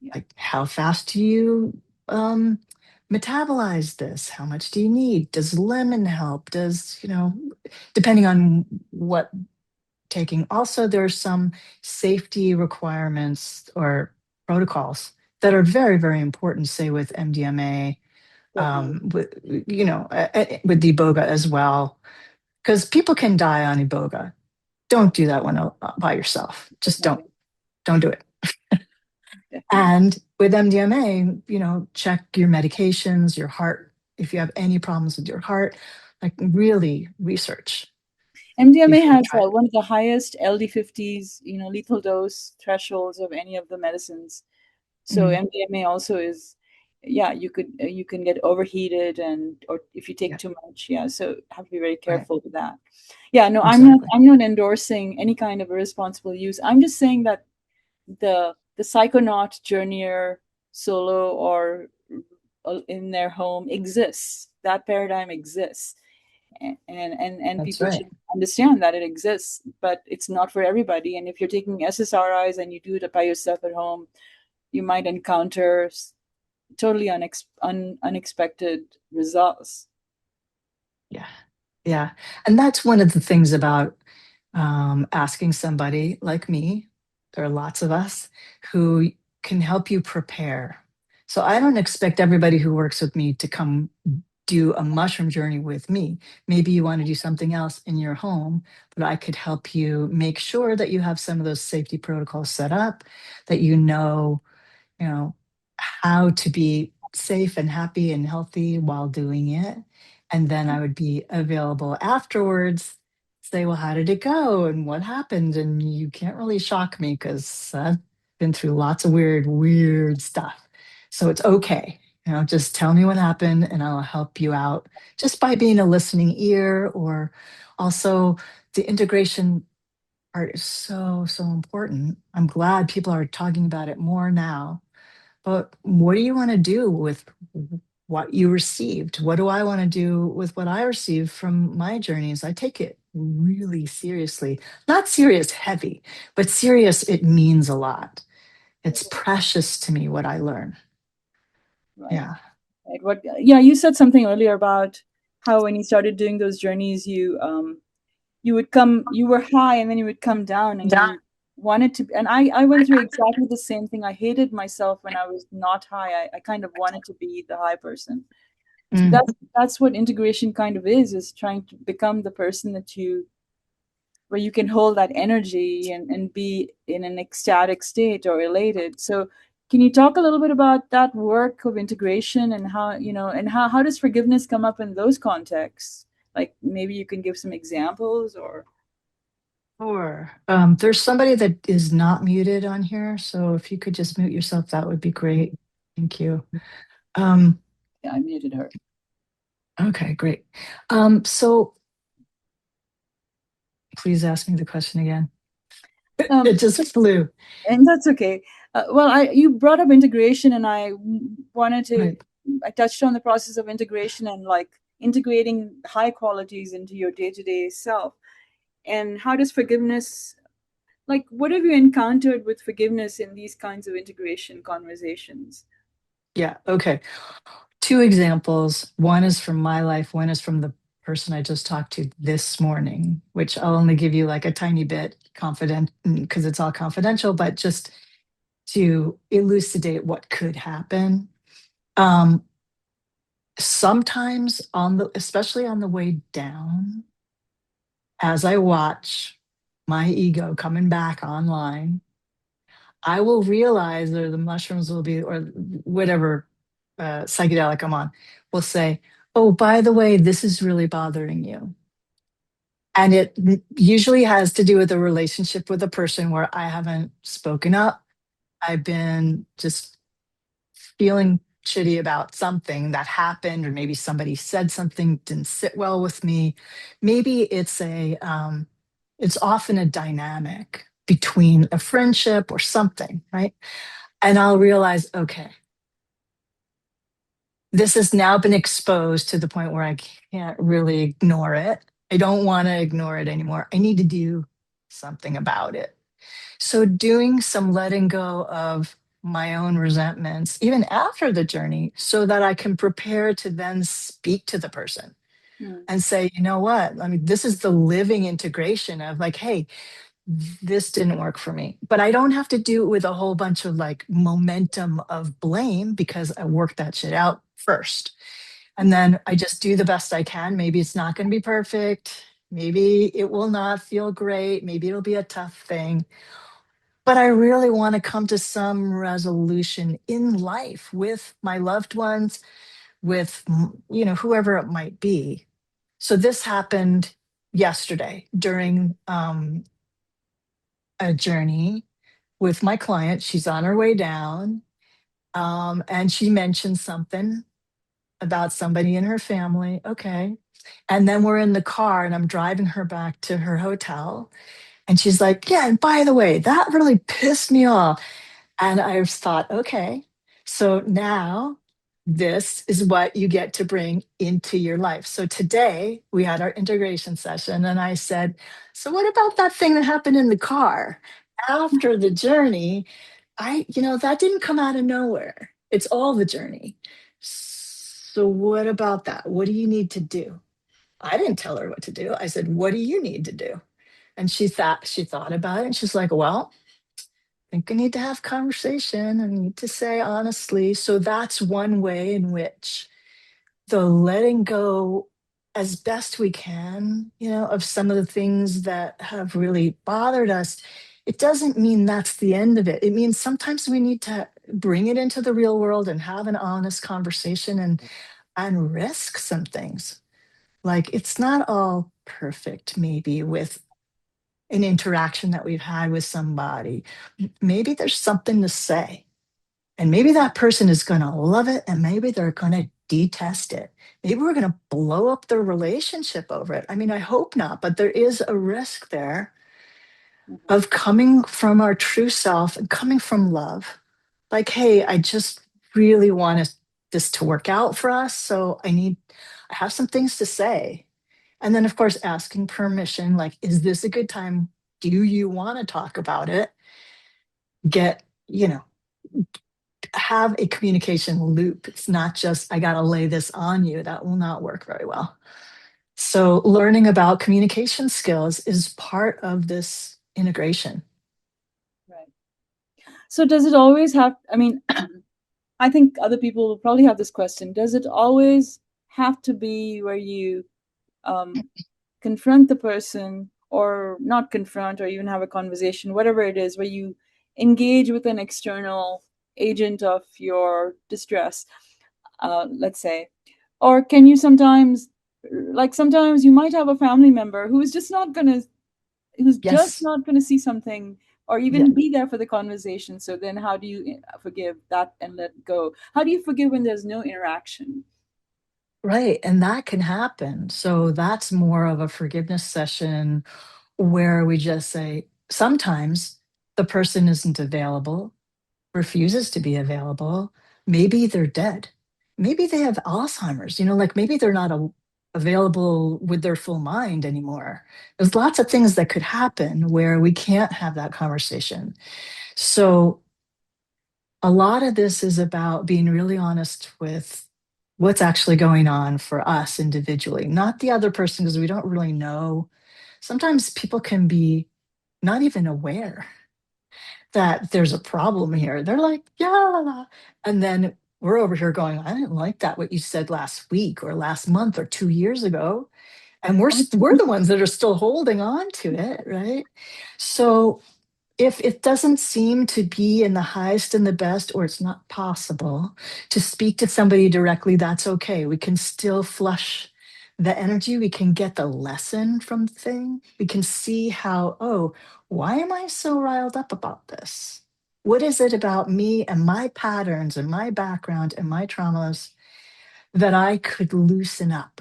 yeah, Like, how fast do you um, metabolize this? How much do you need? Does lemon help? Depending on what taking. Also, there are some safety requirements or protocols that are very, very important, say with MDMA, definitely, with the Iboga as well, because people can die on Iboga. Don't do that one by yourself. Just don't, definitely, don't do it. definitely. And with MDMA, check your medications, your heart. If you have any problems with your heart, like really research MDMA before you has try it. one of the highest LD50s, lethal dose thresholds of any of the medicines. So Mm, MDMA also is, yeah, you can get overheated, and or if you take yeah, too much, yeah. So have to be very right. careful with that. Yeah, no, Exactly. I'm not endorsing any kind of irresponsible use. I'm just saying that the psychonaut journeyer solo or in their home exists. That paradigm exists, and That's people right. should understand that it exists, but it's not for everybody. And if you're taking SSRIs and you do it by yourself at home, you might encounter totally unexpected results. Yeah. Yeah. And that's one of the things about asking somebody like me. There are lots of us who can help you prepare. So I don't expect everybody who works with me to come do a mushroom journey with me. Maybe you want to do something else in your home, but I could help you make sure that you have some of those safety protocols set up, that you know, how to be safe and happy and healthy while doing it. And then I would be available afterwards say, well, how did it go and what happened? And you can't really shock me because I've been through lots of weird stuff. So it's okay. Just tell me what happened and I'll help you out just by being a listening ear. Or also, the integration part is so, so important. I'm glad people are talking about it more now. But what do you want to do with what you received? What do I want to do with what I received from my journeys? I take it really seriously. Not serious, heavy, but serious, it means a lot. It's precious to me what I learn. Right. Yeah. Right. What? Yeah, you said something earlier about how when you started doing those journeys, you would come, you were high, and then you would come down, and Done. you wanted to. And I went through exactly the same thing. I hated myself when I was not high. I kind of wanted to be the high person. So Mm. that's what integration kind of is trying to become the person that you, where you can hold that energy and be in an ecstatic state or elated. So can you talk a little bit about that work of integration and how, and how does forgiveness come up in those contexts? Like maybe you can give some examples or Sure. There's somebody that is not muted on here. So if you could just mute yourself, that would be great. Thank you. Um, yeah, I muted her. okay, great. So please ask me the question again. Um, It just flew. and that's okay. Well, you brought up integration, and wanted to. Right. I touched on the process of integration and like integrating high qualities into your day to day self. And how does forgiveness, like, what have you encountered with forgiveness in these kinds of integration conversations? Yeah. Okay. Two examples. One is from my life, one is from the person I just talked to this morning, which I'll only give you like a tiny bit confident because it's all confidential, but just to elucidate what could happen. Um, Sometimes especially on the way down, as I watch my ego coming back online, I will realize, or the mushrooms will be, or whatever psychedelic I'm on, will say, oh, by the way, this is really bothering you. And it usually has to do with a relationship with a person where I haven't spoken up. I've been just feeling shitty about something that happened, or maybe somebody said something didn't sit well with me. Maybe it's often a dynamic between a friendship or something, right? And I'll realize, okay, this has now been exposed to the point where I can't really ignore it. I don't want to ignore it anymore. I need to do something about it. So, doing some letting go of my own resentments, even after the journey, so that I can prepare to then speak to the person Hmm. and say, you know what? I mean, this is the living integration of like, hey, this didn't work for me. But I don't have to do it with a whole bunch of like momentum of blame because I worked that shit out first. And then I just do the best I can. Maybe it's not going to be perfect. Maybe it will not feel great. Maybe it'll be a tough thing. But I really want to come to some resolution in life with my loved ones, with whoever it might be. So this happened yesterday during a journey with my client. She's on her way down, and she mentioned something about somebody in her family. Okay. And then we're in the car and I'm driving her back to her hotel. And she's like, yeah, and by the way, that really pissed me off. And I thought, okay, so now this is what you get to bring into your life. So today we had our integration session, and I said, so what about that thing that happened in the car after the journey? That didn't come out of nowhere. It's all the journey. So what about that? What do you need to do? I didn't tell her what to do. I said, what do you need to do? And she thought about it and she's like, well, think I need to have conversation. I need to say honestly. So that's one way in which the letting go as best we can, of some of the things that have really bothered us. It doesn't mean that's the end of it. It means sometimes we need to bring it into the real world and have an honest conversation and risk some things. Like it's not all perfect, maybe with an interaction that we've had with somebody. Maybe there's something to say. And maybe that person is going to love it and maybe they're going to detest it. Maybe we're going to blow up their relationship over it. I mean, I hope not, but there is a risk there Mhm. of coming from our true self and coming from love. Like, hey, I just really want this to work out for us. So I have some things to say. And then, of course, asking permission, like, is this a good time? Do you want to talk about it? Get, you know, have a communication loop. It's not just, I got to lay this on you. That will not work very well. So, learning about communication skills is part of this integration. Right. So does it always have, I mean, I think other people will probably have this question. Does it always have to be where you um, confront the person or not confront or even have a conversation, whatever it is, where you engage with an external agent of your distress, let's say? Or can you sometimes, like sometimes you might have a family member who's just Yes. not going to see something or Yeah. even be there for the conversation. So then how do you forgive that and let go? How do you forgive when there's no interaction? Right. And that can happen. So that's more of a forgiveness session where we just say, sometimes the person isn't available, refuses to be available. Maybe they're dead. Maybe they have Alzheimer's, like maybe they're not available with their full mind anymore. There's lots of things that could happen where we can't have that conversation. So a lot of this is about being really honest with what's actually going on for us individually, not the other person, because we don't really know. Sometimes people can be not even aware that there's a problem here. They're like, yeah, la, la. And then we're over here going, I didn't like that, what you said last week or last month or 2 years ago. And we're the ones that are still holding on to it, right? So if it doesn't seem to be in the highest and the best, or it's not possible to speak to somebody directly, that's okay. We can still flush the energy. We can get the lesson from the thing. We can see how, oh, why am I so riled up about this? What is it about me and my patterns and my background and my traumas that I could loosen up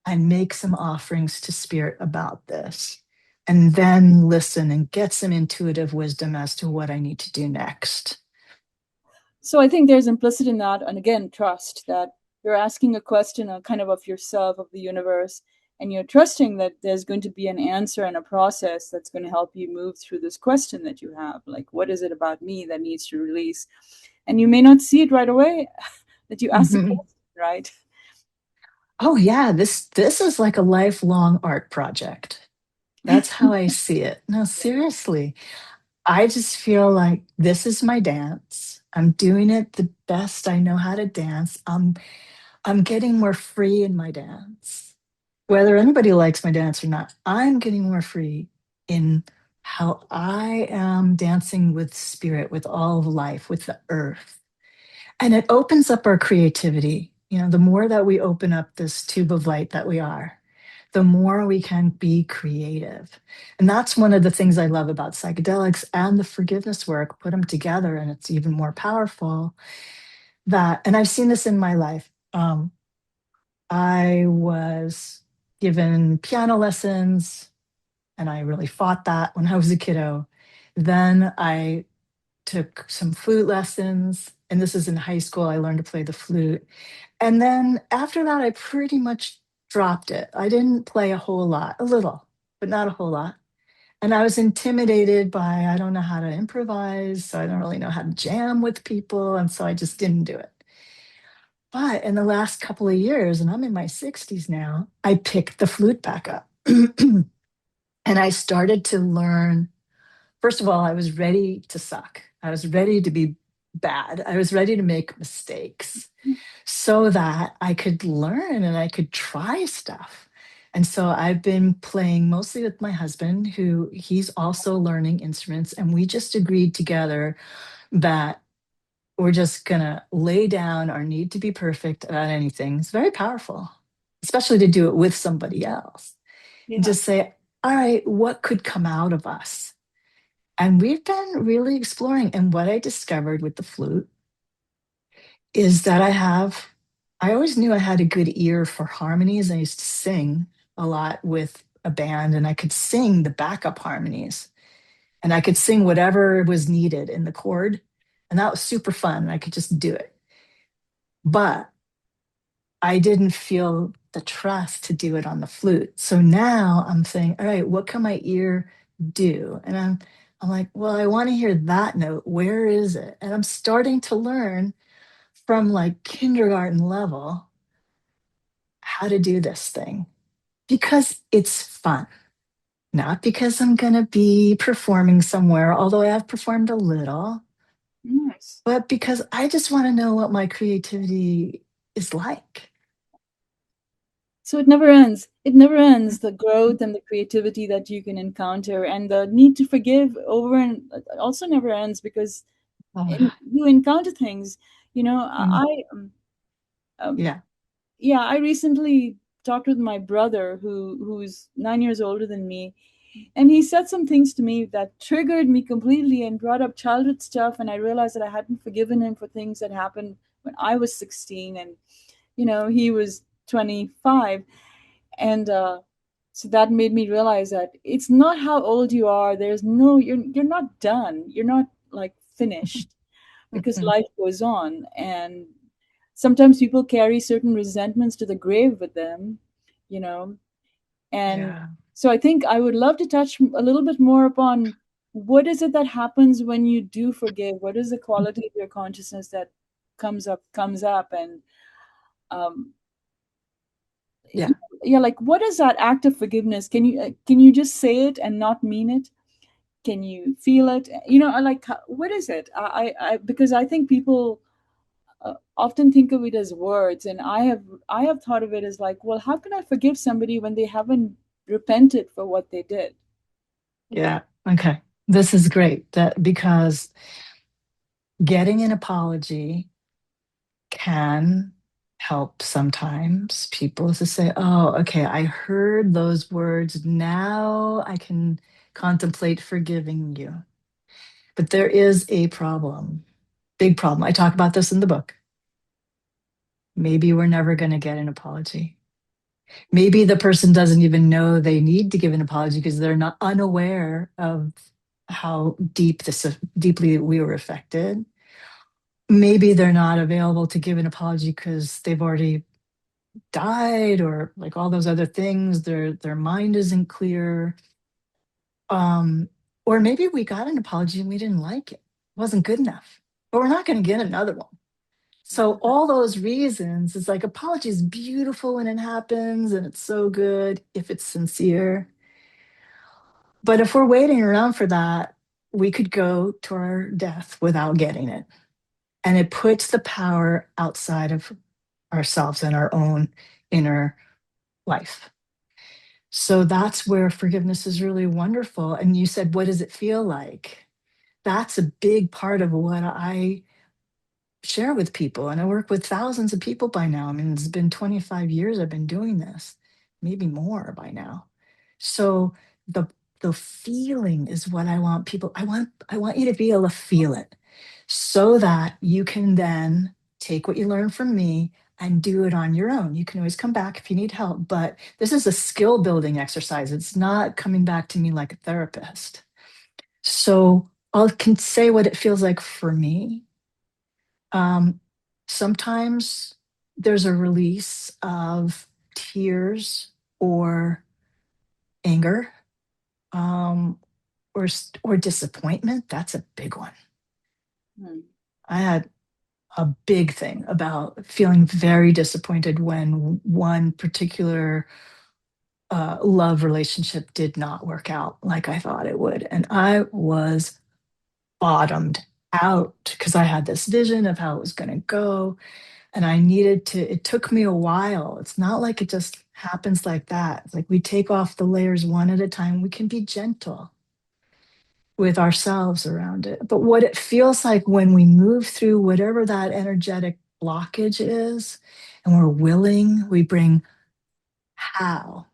and make some offerings to spirit about this? And then listen and get some intuitive wisdom as to what I need to do next. So I think there's implicit in that, and again, trust that you're asking a question kind of yourself, of the universe, and you're trusting that there's going to be an answer and a process that's going to help you move through this question that you have. Like, what is it about me that needs to release? And you may not see it right away that you ask the Mhm. question, right? Oh yeah, this is like a lifelong art project. That's how I see it. No, seriously. I just feel like this is my dance. I'm doing it the best I know how to dance. I'm getting more free in my dance. Whether anybody likes my dance or not, I'm getting more free in how I am dancing with spirit, with all of life, with the earth. And it opens up our creativity. The more that we open up this tube of light that we are, the more we can be creative. And that's one of the things I love about psychedelics and the forgiveness work. Put them together, and it's even more powerful. And I've seen this in my life. I was given piano lessons, and I really fought that when I was a kiddo. Then I took some flute lessons, and this is in high school. I learned to play the flute. And then after that, I pretty much dropped it. I didn't play a whole lot, a little, but not a whole lot. And I was intimidated by, I don't know how to improvise. So I don't really know how to jam with people. And so I just didn't do it. But in the last couple of years, and I'm in my 60s now, I picked the flute back up. And I started to learn. First of all, I was ready to suck. I was ready to be bad. I was ready to make mistakes so that I could learn and I could try stuff. And so I've been playing mostly with my husband, who he's also learning instruments. And we just agreed together that we're just going to lay down our need to be perfect about anything. It's very powerful, especially to do it with somebody else. and Yeah. just say, all right, what could come out of us? And we've been really exploring. And what I discovered with the flute is that I always knew I had a good ear for harmonies. I used to sing a lot with a band, and I could sing the backup harmonies, and I could sing whatever was needed in the chord. And that was super fun. I could just do it. But I didn't feel the trust to do it on the flute. So now I'm saying, all right, what can my ear do? And I'm like, well, I want to hear that note. Where is it? And I'm starting to learn from like kindergarten level how to do this thing because it's fun. Not because I'm going to be performing somewhere, although I have performed a little, Nice. but because I just want to know what my creativity is like. So it never ends. It never ends, the growth and the creativity that you can encounter, and the need to forgive over and also never ends because Oh, you encounter things. You know, mm, um, yeah. yeah, I recently talked with my brother who's 9 years older than me, and he said some things to me that triggered me completely and brought up childhood stuff, and I realized that I hadn't forgiven him for things that happened when I was 16, and he was 25. And so that made me realize that it's not how old you are. There's no you're not done. You're not like finished, because Mhm. life goes on, and sometimes people carry certain resentments to the grave with them, you know. And Yeah. so I think I would love to touch a little bit more upon what is it that happens when you do forgive. What is the quality of your consciousness that comes up, and um, Yeah. yeah, like what is that act of forgiveness? Can you just say it and not mean it? Can you feel it? Like what is it? Because I think people often think of it as words, and I have thought of it as like, well, how can I forgive somebody when they haven't repented for what they did? Yeah. Okay. This is great that because getting an apology can help sometimes people to say, oh, okay, I heard those words. Now I can contemplate forgiving you. But there is a problem, big problem. I talk about this in the book. Maybe we're never going to get an apology. Maybe the person doesn't even know they need to give an apology because they're not unaware of how deeply we were affected. Maybe they're not available to give an apology because they've already died or like all those other things. Their mind isn't clear. Um, or maybe we got an apology and we didn't like it. It wasn't good enough. But we're not going to get another one. So all those reasons, it's like apology is beautiful when it happens and it's so good if it's sincere. But if we're waiting around for that, we could go to our death without getting it. And it puts the power outside of ourselves and our own inner life. So that's where forgiveness is really wonderful. And you said, what does it feel like? That's a big part of what I share with people. And I work with thousands of people by now. I mean, it's been 25 years I've been doing this, maybe more by now. So the the feeling is what I want people, I want you to be able to feel it so that you can then take what you learn from me and do it on your own. You can always come back if you need help, but this is a skill building exercise. It's not coming back to me like a therapist. So I can say what it feels like for me. um, Sometimes there's a release of tears or anger, um, or disappointment. That's a big one. Hmm. I had a big thing about feeling very disappointed when one particular love relationship did not work out like I thought it would, and I was bottomed out because I had this vision of how it was going to go. And I needed to, it took me a while. It's not like it just happens like that. It's like we take off the layers one at a time. We can be gentle with ourselves around it. But what it feels like when we move through whatever that energetic blockage is, and we're willing, we bring how.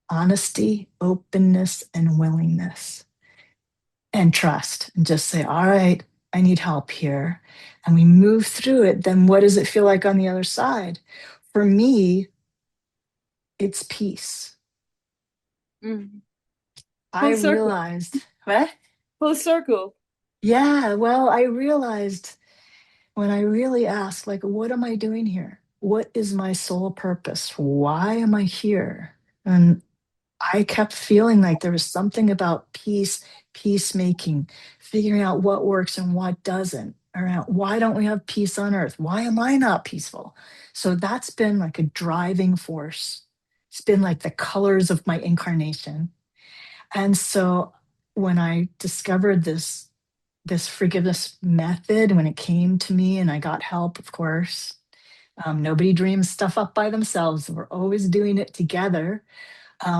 honesty, openness, and willingness, and trust, and just say, all right, I need help here. And we move through it. Then what does it feel like on the other side? For me, it's peace. Mm. I Full circle. realized, what? Full circle. Yeah, well, I realized when I really asked, like, what am I doing here? What is my sole purpose? Why am I here? And I kept feeling like there was something about peace, peacemaking, figuring out what works and what doesn't. Around why don't we have peace on earth? Why am I not peaceful? So that's been like a driving force. It's been like the colors of my incarnation. And so when I discovered this forgiveness method, when it came to me and I got help, of course, nobody dreams stuff up by themselves. We're always doing it together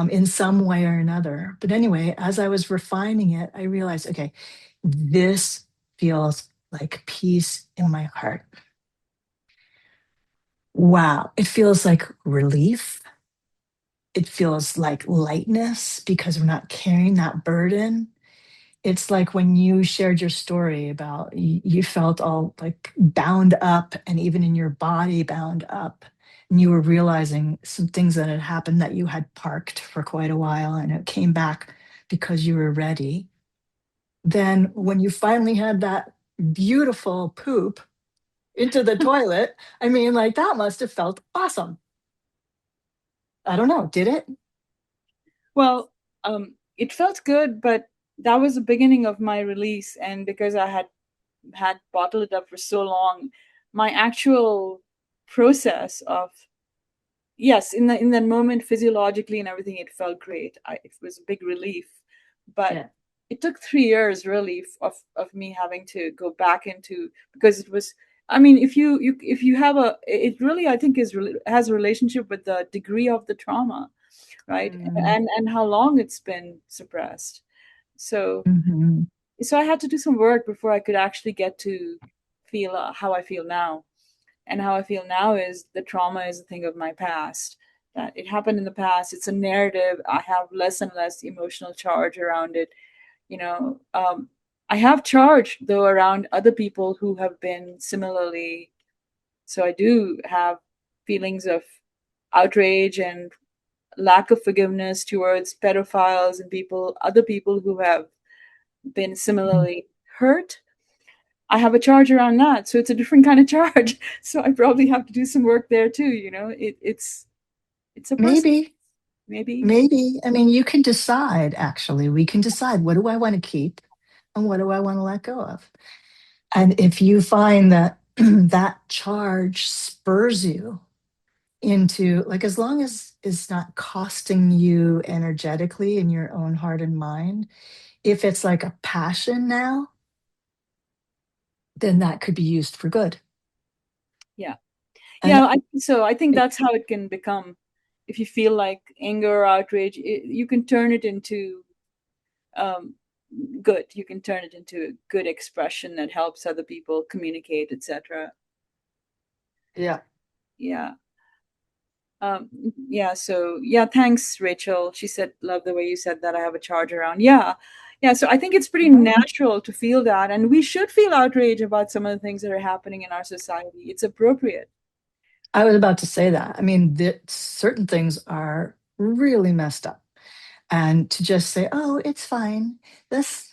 in some way or another. But anyway, as I was refining it, I realized, okay, this feels like peace in my heart. Wow. It feels like relief. It feels like lightness because we're not carrying that burden. It's like when you shared your story about you felt all like bound up and even in your body bound up. And you were realizing some things that had happened that you had parked for quite a while and it came back because you were ready. Then when you finally had that beautiful poop into the toilet, I mean, like that must have felt awesome. I don't know, did it? Well, it felt good, but that was the beginning of my release. And because I had bottled it up for so long, my actual process of, yes, in that moment, physiologically and everything, it felt great. It was a big relief, but Yeah. it took 3 years really of me having to go back into, because it was. I mean, if you have a, it really, I think, has a relationship with the degree of the trauma, right? Mm-hmm. And how long it's been suppressed. So Mm-hmm. so I had to do some work before I could actually get to feel how I feel now. And how I feel now is the trauma is a thing of my past. That it happened in the past. It's a narrative. I have less and less emotional charge around it. You know, I have charge though around other people who have been similarly. So I do have feelings of outrage and lack of forgiveness towards pedophiles and other people who have been similarly hurt. I have a charge around that, so it's a different kind of charge. So I probably have to do some work there too. It's a process, Maybe. maybe. Maybe. I mean, you can decide, actually. We can decide what do I want to keep and what do I want to let go of. And if you find that that charge spurs you into, like, as long as it's not costing you energetically in your own heart and mind, if it's like a passion now, then that could be used for good. Yeah, And yeah. I think so. I think it, that's how it can become. If you feel like anger or outrage, you can turn it into um, good. You can turn it into a good expression that helps other people communicate, etc. yeah. Yeah. Um, yeah, so yeah, thanks, Rachel. She said, love the way you said that. I have a charge around. Yeah. Yeah, so I think it's pretty natural to feel that. And we should feel outrage about some of the things that are happening in our society. It's appropriate. I was about to say that. I mean, certain things are really messed up. And to just say, oh, it's fine.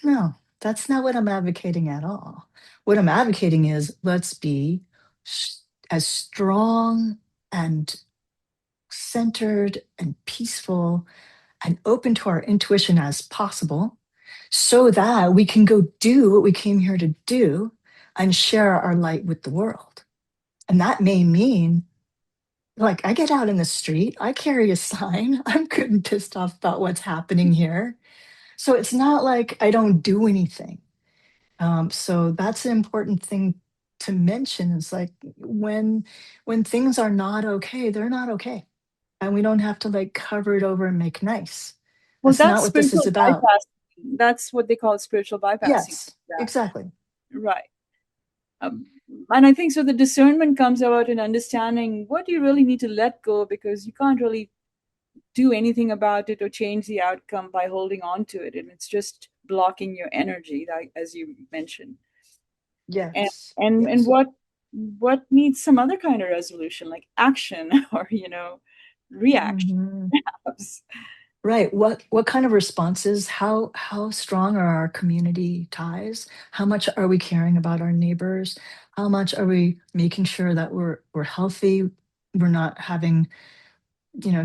No, that's not what I'm advocating at all. What I'm advocating is let's be as strong and centered and peaceful and open to our intuition as possible so that we can go do what we came here to do and share our light with the world. And that may mean, like, I get out in the street, I carry a sign, I'm good and pissed off about what's happening here. So it's not like I don't do anything. So that's an important thing to mention. It's like when things are not okay, they're not okay. And we don't have to like cover it over and make nice. Well, That's not that's what this is spiritual about. bypassing. That's what they call spiritual bypassing. Yes, That. exactly. Right. Um, and I think so the discernment comes about in understanding what you really need to let go, because you can't really do anything about it or change the outcome by holding on to it, and it's just blocking your energy, like as you mentioned. and Yes. and Yes. what needs some other kind of resolution, like action, or reaction, Mhm. perhaps. Right. What kind of responses? How strong are our community ties? How much are we caring about our neighbors? How much are we making sure that we're healthy? We're not having,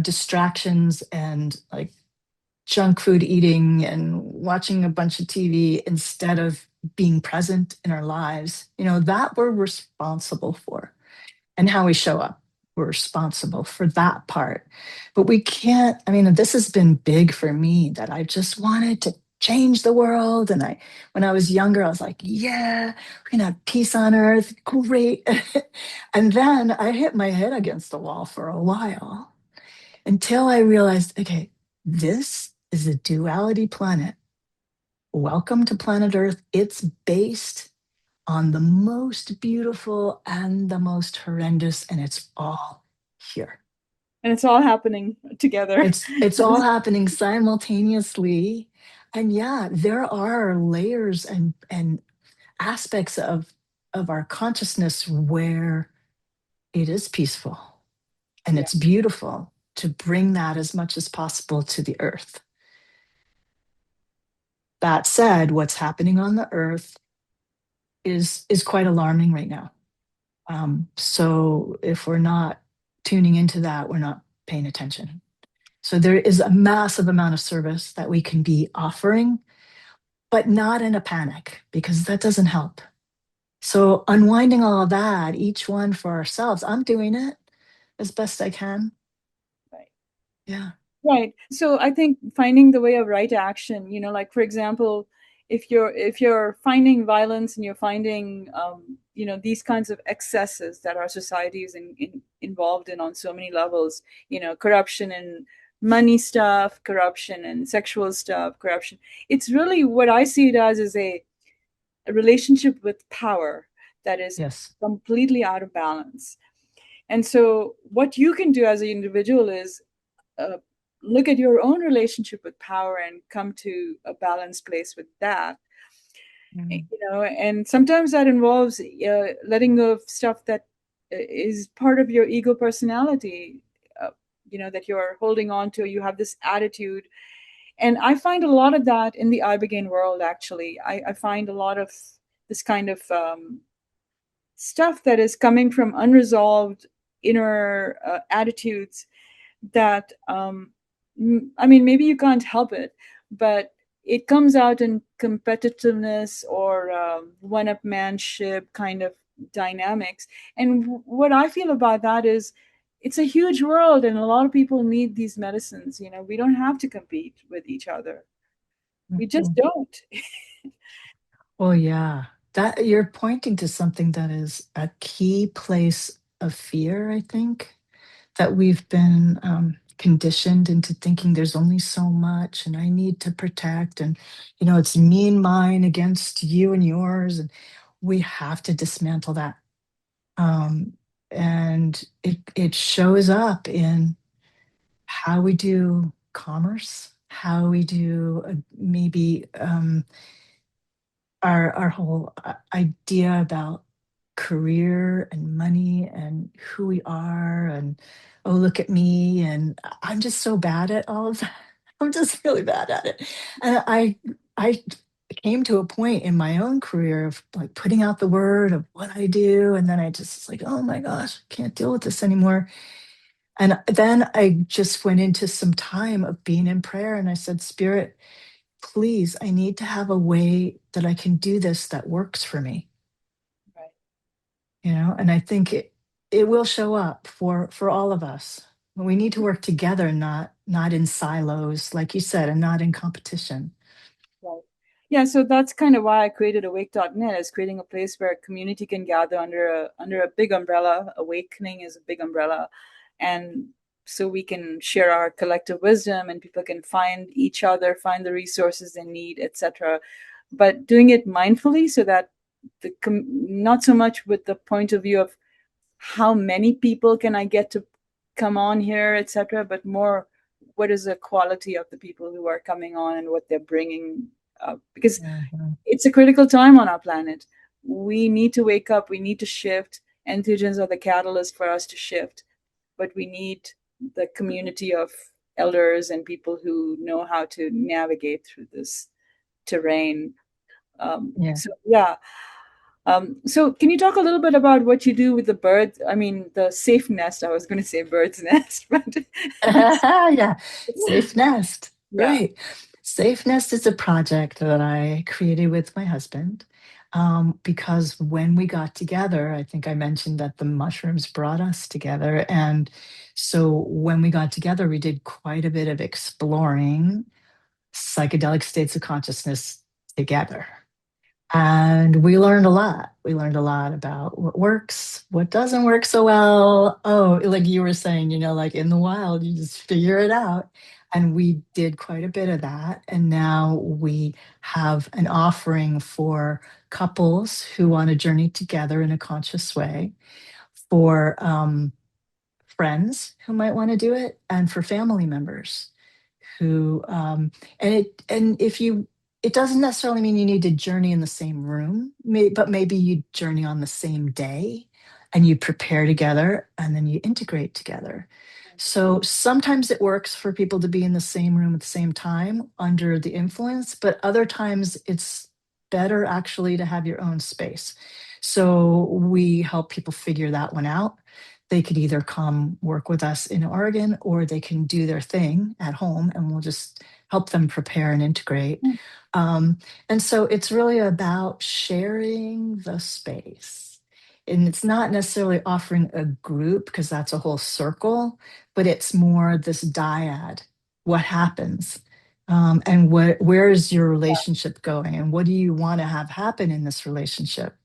distractions and like junk food eating and watching a bunch of TV instead of being present in our lives, that we're responsible for. And how we show up, we're responsible for that part. But we can't, I mean, this has been big for me that I just wanted to change the world. And when I was younger, I was like, yeah, we're gonna have peace on earth. Great. And then I hit my head against the wall for a while until I realized, okay, this is a duality planet. Welcome to planet Earth. It's based on the most beautiful and the most horrendous, and it's all here. And it's all happening together. It's all happening simultaneously. And yeah, there are layers and aspects of our consciousness where it is peaceful and Yeah. it's beautiful to bring that as much as possible to the earth. That said, what's happening on the earth is quite alarming right now. So if we're not tuning into that, we're not paying attention. So there is a massive amount of service that we can be offering, but not in a panic because that doesn't help. So unwinding all of that, each one for ourselves, I'm doing it as best I can. Right. Yeah. Right. So I think finding the way of right action, like for example, if you're finding violence and you're finding these kinds of excesses that our society is involved in on so many levels, corruption and money stuff, corruption and sexual stuff, corruption. It's really what I see it as is a relationship with power that is Yes. completely out of balance. And so what you can do as an individual is uh, look at your own relationship with power and come to a balanced place with that. Mm. And sometimes that involves letting go of stuff that is part of your ego personality, uh, that you're holding on to. You have this attitude, and I find a lot of that in the ibogaine world. Actually, I find a lot of this kind of stuff that is coming from unresolved inner attitudes that I mean, maybe you can't help it, but it comes out in competitiveness or one-upmanship kind of dynamics. And what I feel about that is it's a huge world and a lot of people need these medicines. We don't have to compete with each other. We just Mhm. don't. Well, yeah, that you're pointing to something that is a key place of fear, I think, that we've been conditioned into thinking there's only so much and I need to protect. And, it's me and mine against you and yours. And we have to dismantle that. Um, and it shows up in how we do commerce, how we do maybe our whole idea about career and money and who we are and oh look at me and I'm just so bad at all of that. I'm just really bad at it. And I came to a point in my own career of like putting out the word of what I do and then I just was like, oh my gosh, I can't deal with this anymore. And then I just went into some time of being in prayer and I said, Spirit, please, I need to have a way that I can do this that works for me, Right. and I think it will show up for all of us. We need to work together, not in silos, like you said, and not in competition. Right. Yeah, so that's kind of why I created awake.net, is creating a place where a community can gather under a big umbrella. Awakening is a big umbrella. And so we can share our collective wisdom and people can find each other, find the resources they need, etc. But doing it mindfully so that not so much with the point of view of how many people can I get to come on here, etc., but more what is the quality of the people who are coming on and what they're bringing up, because Mhm. it's a critical time on our planet. We need to wake up, we need to shift. Entheogens are the catalyst for us to shift, but we need the community of elders and people who know how to navigate through this terrain. Yeah. So yeah. So can you talk a little bit about what you do with the birds? I mean, the safe nest. I was going to say bird's nest, but Yeah, Safe Nest. yeah. Right. Safe Nest is a project that I created with my husband because when we got together, I think I mentioned that the mushrooms brought us together. And so when we got together, we did quite a bit of exploring psychedelic states of consciousness together. And we learned a lot. We learned a lot about what works, what doesn't work so well. Oh, like you were saying, like in the wild, you just figure it out. And we did quite a bit of that. And now we have an offering for couples who want to journey together in a conscious way, for friends who might want to do it, and for family members who and if you it doesn't necessarily mean you need to journey in the same room, but maybe you journey on the same day and you prepare together and then you integrate together. So sometimes it works for people to be in the same room at the same time under the influence, but other times it's better actually to have your own space. So we help people figure that one out. They could either come work with us in Oregon or they can do their thing at home and we'll just help them prepare and integrate. Um, and so it's really about sharing the space. And it's not necessarily offering a group because that's a whole circle, but it's more this dyad. What happens? And where is your relationship going? And what do you want to have happen in this relationship?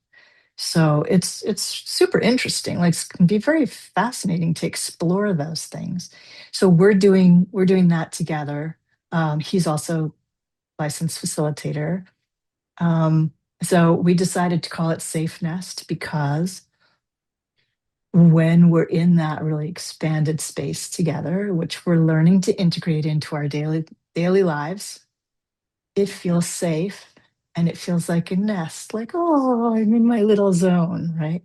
So it's super interesting. Like it can be very fascinating to explore those things. So we're doing that together. He's also licensed facilitator. Um, so we decided to call it Safe Nest because when we're in that really expanded space together, which we're learning to integrate into our daily lives, it feels safe and it feels like a nest, like, oh, I'm in my little zone, right?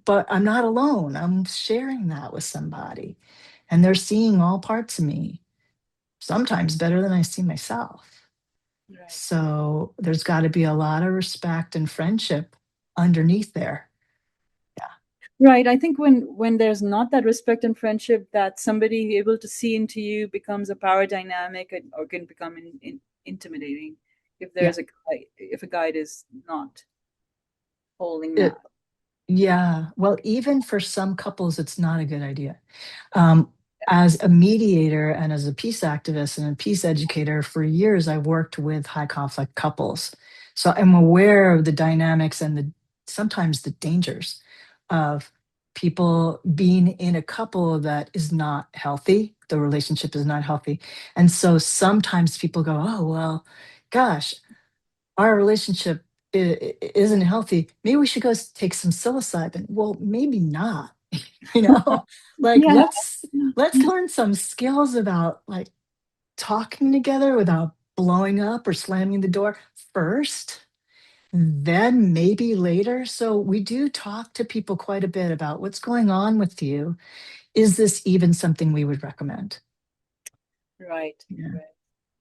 But I'm not alone. I'm sharing that with somebody and they're seeing all parts of me, sometimes better than I see myself. Right. So there's got to be a lot of respect and friendship underneath there. Yeah. Right. I think when there's not that respect and friendship, that somebody able to see into you becomes a power dynamic, or can become intimidating if Yeah. there's a if a guide is not holding It, that. yeah. Well, even for some couples, it's not a good idea. Um, as a mediator and as a peace activist and a peace educator for years, I worked with high conflict couples. So I'm aware of the dynamics and the sometimes the dangers of people being in a couple that is not healthy. The relationship is not healthy. And so sometimes people go, oh, well, gosh, our relationship isn't healthy. Maybe we should go take some psilocybin. Well, maybe not. you know like Yeah. let's learn some skills about like talking together without blowing up or slamming the door first, then maybe later. So we do talk to people quite a bit about what's going on with you. Is this even something we would recommend? Right. Yeah. Right.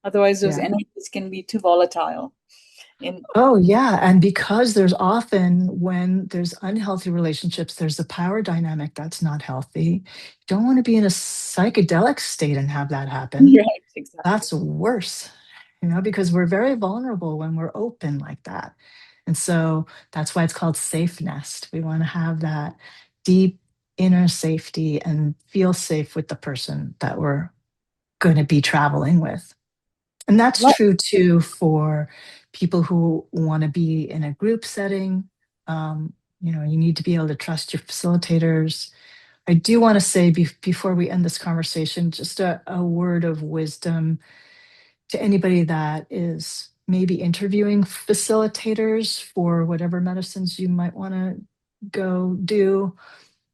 Otherwise, those Yeah. energies can be too volatile. In Oh, yeah. And because there's often, when there's unhealthy relationships, there's a power dynamic that's not healthy. You don't want to be in a psychedelic state and have that happen. right. Exactly. That's worse, because we're very vulnerable when we're open like that. And so that's why it's called Safe Nest. We want to have that deep inner safety and feel safe with the person that we're going to be traveling with. And that's Right. true too for people who want to be in a group setting. You need to be able to trust your facilitators. I do want to say before we end this conversation, just a word of wisdom to anybody that is maybe interviewing facilitators for whatever medicines you might want to go do.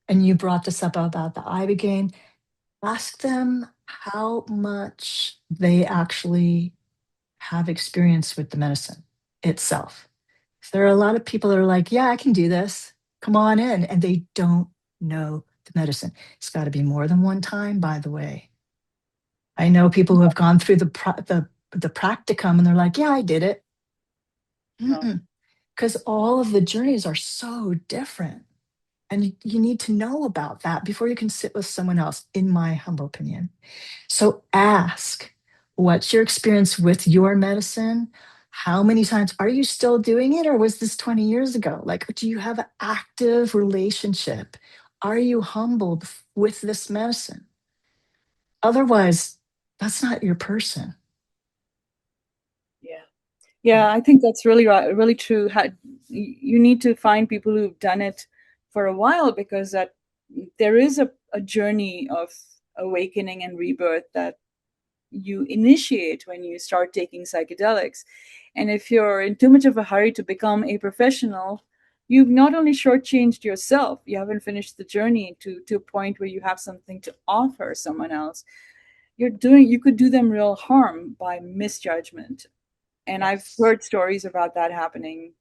And you brought this up about the Ibogaine. Ask them how much they actually have experience with the medicine itself. There are a lot of people that are like, yeah, I can do this. Come on in. And they don't know the medicine. It's got to be more than one time, by the way. I know people who have gone through the practicum and they're like, yeah, I did it. Oh, Because all of the journeys are so different. And you need to know about that before you can sit with someone else, in my humble opinion. So ask, what's your experience with your medicine? How many times are you still doing it, or was this 20 years ago? Like, do you have an active relationship? Are you humbled with this medicine? Otherwise, that's not your person. yeah. Yeah, I think that's really right, really true. You need to find people who've done it for a while, because that there is a journey of awakening and rebirth that you initiate when you start taking psychedelics. And if you're in too much of a hurry to become a professional, you've not only shortchanged yourself, you haven't finished the journey to a point where you have something to offer someone else. You could do them real harm by misjudgment. And I've Yes. heard stories about that happening.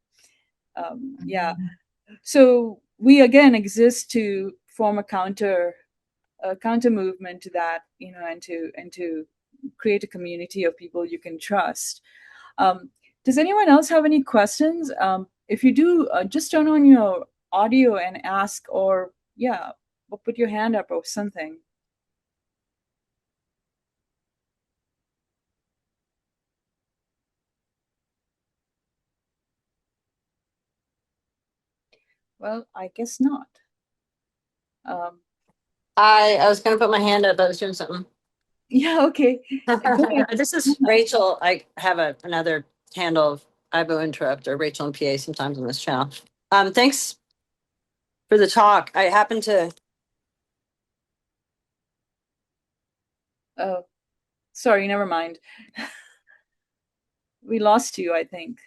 Yeah. Mhm. So we again exist to form a counter movement to that, and to create a community of people you can trust. Um, does anyone else have any questions? If you do, just turn on your audio and ask, or yeah, or put your hand up or something. Well, I guess not. Um, I was going to put my hand up. I was doing something. yeah, okay. Go ahead. This is Rachel. I have another handle of Ibo Interrupter, Rachel and PA sometimes on this channel. Thanks for the talk. I happen to. Oh, sorry, never mind. We lost you, I think.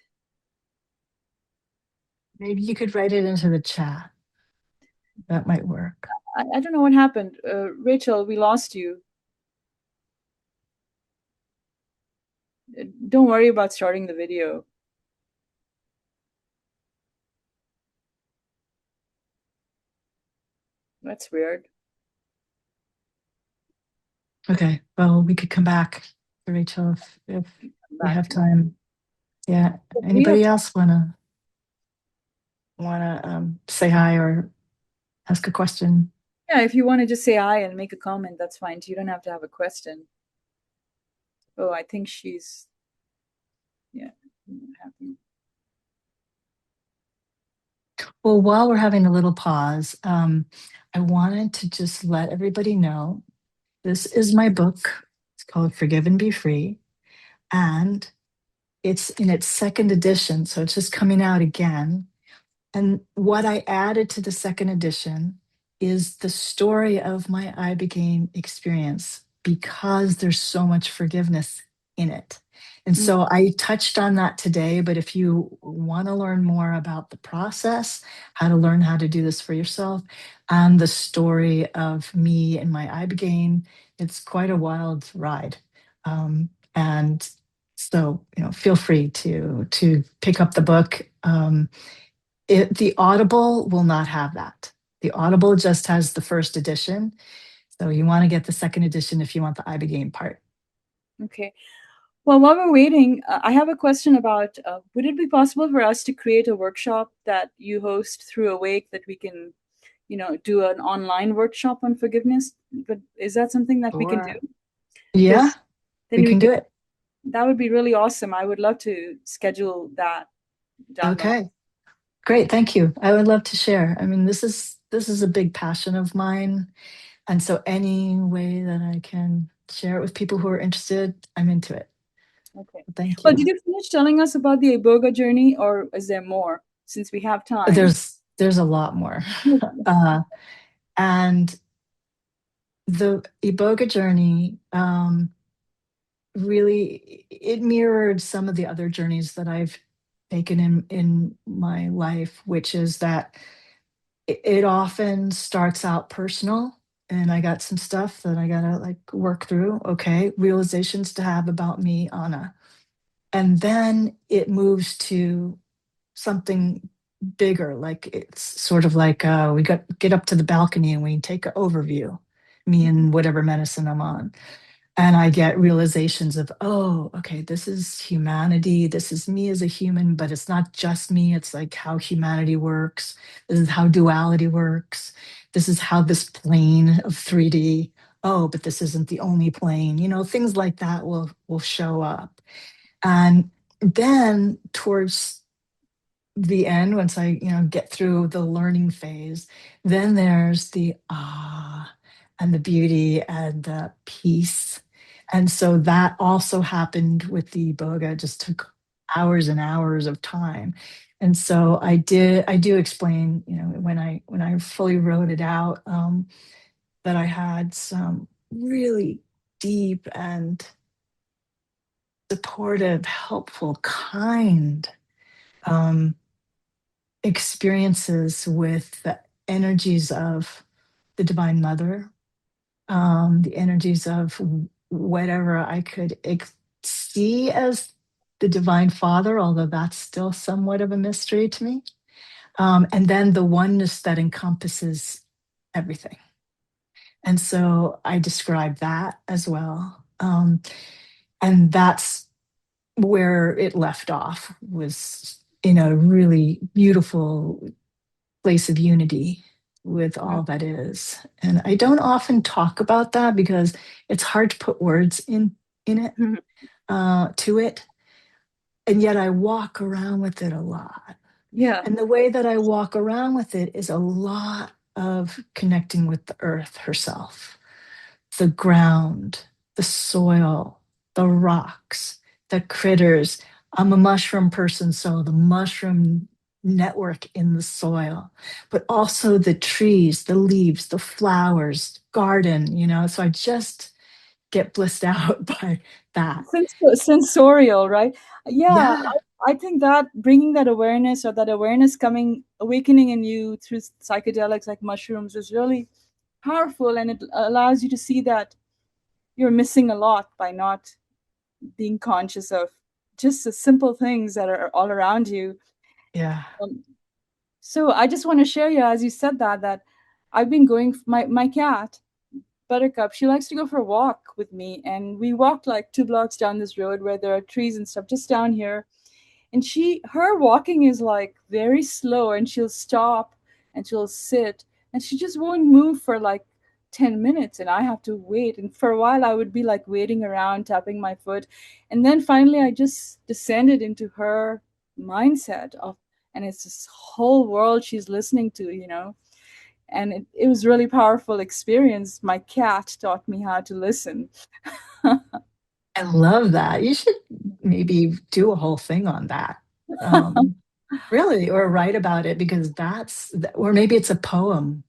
Maybe you could write it into the chat. That might work. I don't know what happened. Rachel, we lost you. Don't worry about starting the video. That's weird. Okay. Well, we could come back to Rachel if Come we back have to me. time. Yeah. But we have Anybody else wanna say hi or ask a question? Yeah, if you want to just say hi and make a comment, that's fine. You don't have to have a question. Oh, I think she's, yeah, happy. Well, while we're having a little pause, I wanted to just let everybody know this is my book. It's called Forgive and Be Free, and it's in its second edition. So it's just coming out again. And what I added to the second edition is the story of my Ibogaine experience, because there's so much forgiveness in it. And Mm, so I touched on that today, but if you want to learn more about the process, how to learn how to do this for yourself, and the story of me and my Ibogaine, it's quite a wild ride. And so, feel free to pick up the book. The Audible will not have that. The Audible just has the first edition. So you want to get the second edition if you want the Ibogaine part. okay. Well, while we're waiting, I have a question about would it be possible for us to create a workshop that you host through Awake, that we can, do an online workshop on forgiveness? But is that something that we can do? Sure. Yeah, Because then we we can can, do it. that would be really awesome. I would love to schedule that down the line. Okay. Great. Thank you. I would love to share. I mean, this is a big passion of mine. And so any way that I can share it with people who are interested, I'm into it. Okay. Thank Well, you. did you finish telling us about the Iboga journey, or is there more since we have time? There's a lot more. uh, and the Iboga journey, really, it mirrored some of the other journeys that I've taken in my life, which is that it often starts out personal and I got some stuff that I gotta like work through. Okay, realizations to have about me, Anna. And then it moves to something bigger, like it's sort of like we got get up to the balcony and we take an overview, me and whatever medicine I'm on, and I get realizations of, oh, okay, this is humanity, this is me as a human, but it's not just me, it's like how humanity works, this is how duality works, this is how this plane of 3D, oh, but this isn't the only plane, things like that will show up. And then towards the end, once I, get through the learning phase, then there's the and the beauty and the peace. And so that also happened with the iboga. It just took hours and hours of time. And so I do explain, when I fully wrote it out, that I had some really deep and supportive, helpful, kind um, experiences with the energies of the Divine Mother, the energies of whatever I could see as the Divine Father, although that's still somewhat of a mystery to me. And then the oneness that encompasses everything. And so I describe that as well. And that's where it left off, was in a really beautiful place of unity with all that is. And I don't often talk about that because it's hard to put words in it, Mhm. to it. And yet I walk around with it a lot. Yeah. And the way that I walk around with it is a lot of connecting with the earth herself, the ground, the soil, the rocks, the critters. I'm a mushroom person, so the mushroom network in the soil, but also the trees, the leaves, the flowers, garden, So I just get blissed out by that. Sensorial, right? Yeah, Yeah, I think that bringing that awareness, or that awareness coming, awakening in you through psychedelics like mushrooms, is really powerful, and it allows you to see that you're missing a lot by not being conscious of just the simple things that are all around you. yeah. Um, so I just want to share you, as you said that I've been going, my cat Buttercup, she likes to go for a walk with me, and we walked like 2 blocks down this road where there are trees and stuff just down here. And her walking is like very slow, and she'll stop and she'll sit, and she just won't move for like 10 minutes, and I have to wait. And for a while I would be like waiting around, tapping my foot. And then finally I just descended into her mindset of, and it's this whole world she's listening to. And it was really powerful experience. My cat taught me how to listen. I love that. You should maybe do a whole thing on that. Um, really, or write about it, because or maybe it's a poem.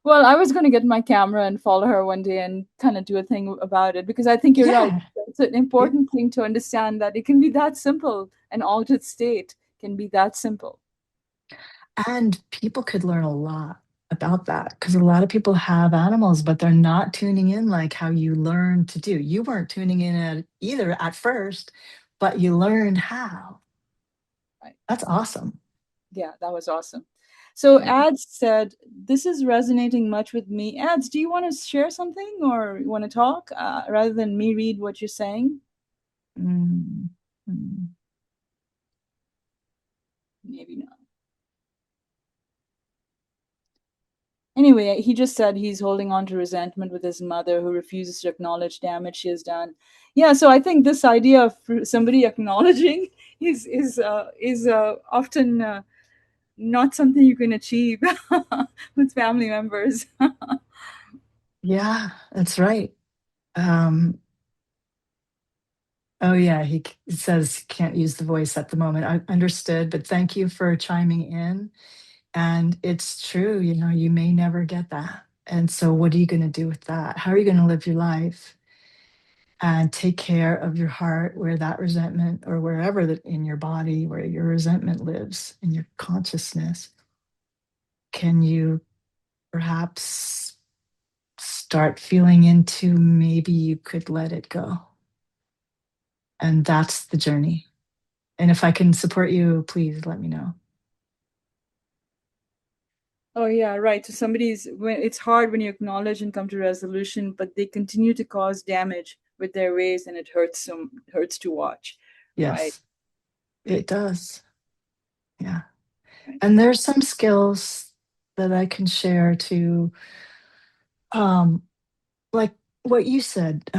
Well, I was going to get my camera and follow her one day and kind of do a thing about it, because I think you're right. Yeah. It's an Yeah. important thing to understand, that it can be that simple. An altered state can be that simple. And people could learn a lot about that, because a lot of people have animals, but they're not tuning in like how you learned to do. You weren't tuning in at either at first, but you learned how. Right. That's awesome. Yeah, that was awesome. So Yeah. Ads said, this is resonating much with me. Ads, do you want to share something, or you want to talk, rather than me read what you're saying? Mm, mm. Maybe not. Anyway, he just said he's holding on to resentment with his mother, who refuses to acknowledge damage she has done. Yeah, so I think this idea of somebody acknowledging is often not something you can achieve with family members. Yeah, that's right. Um, oh yeah, he says can't use the voice at the moment. I understood, but thank you for chiming in. And it's true, you may never get that. And so, what are you going to do with that? How are you going to live your life and take care of your heart, where that resentment, or wherever that in your body where your resentment lives in your consciousness? Can you perhaps start feeling into maybe you could let it go. And that's the journey. And if I can support you, please let me know. Oh yeah, right. So somebody's when it's hard when you acknowledge and come to resolution, but they continue to cause damage with their ways, and it hurts to watch, right? Yes, it does. Yeah. Right. And there's some skills that I can share to, um, like what you said.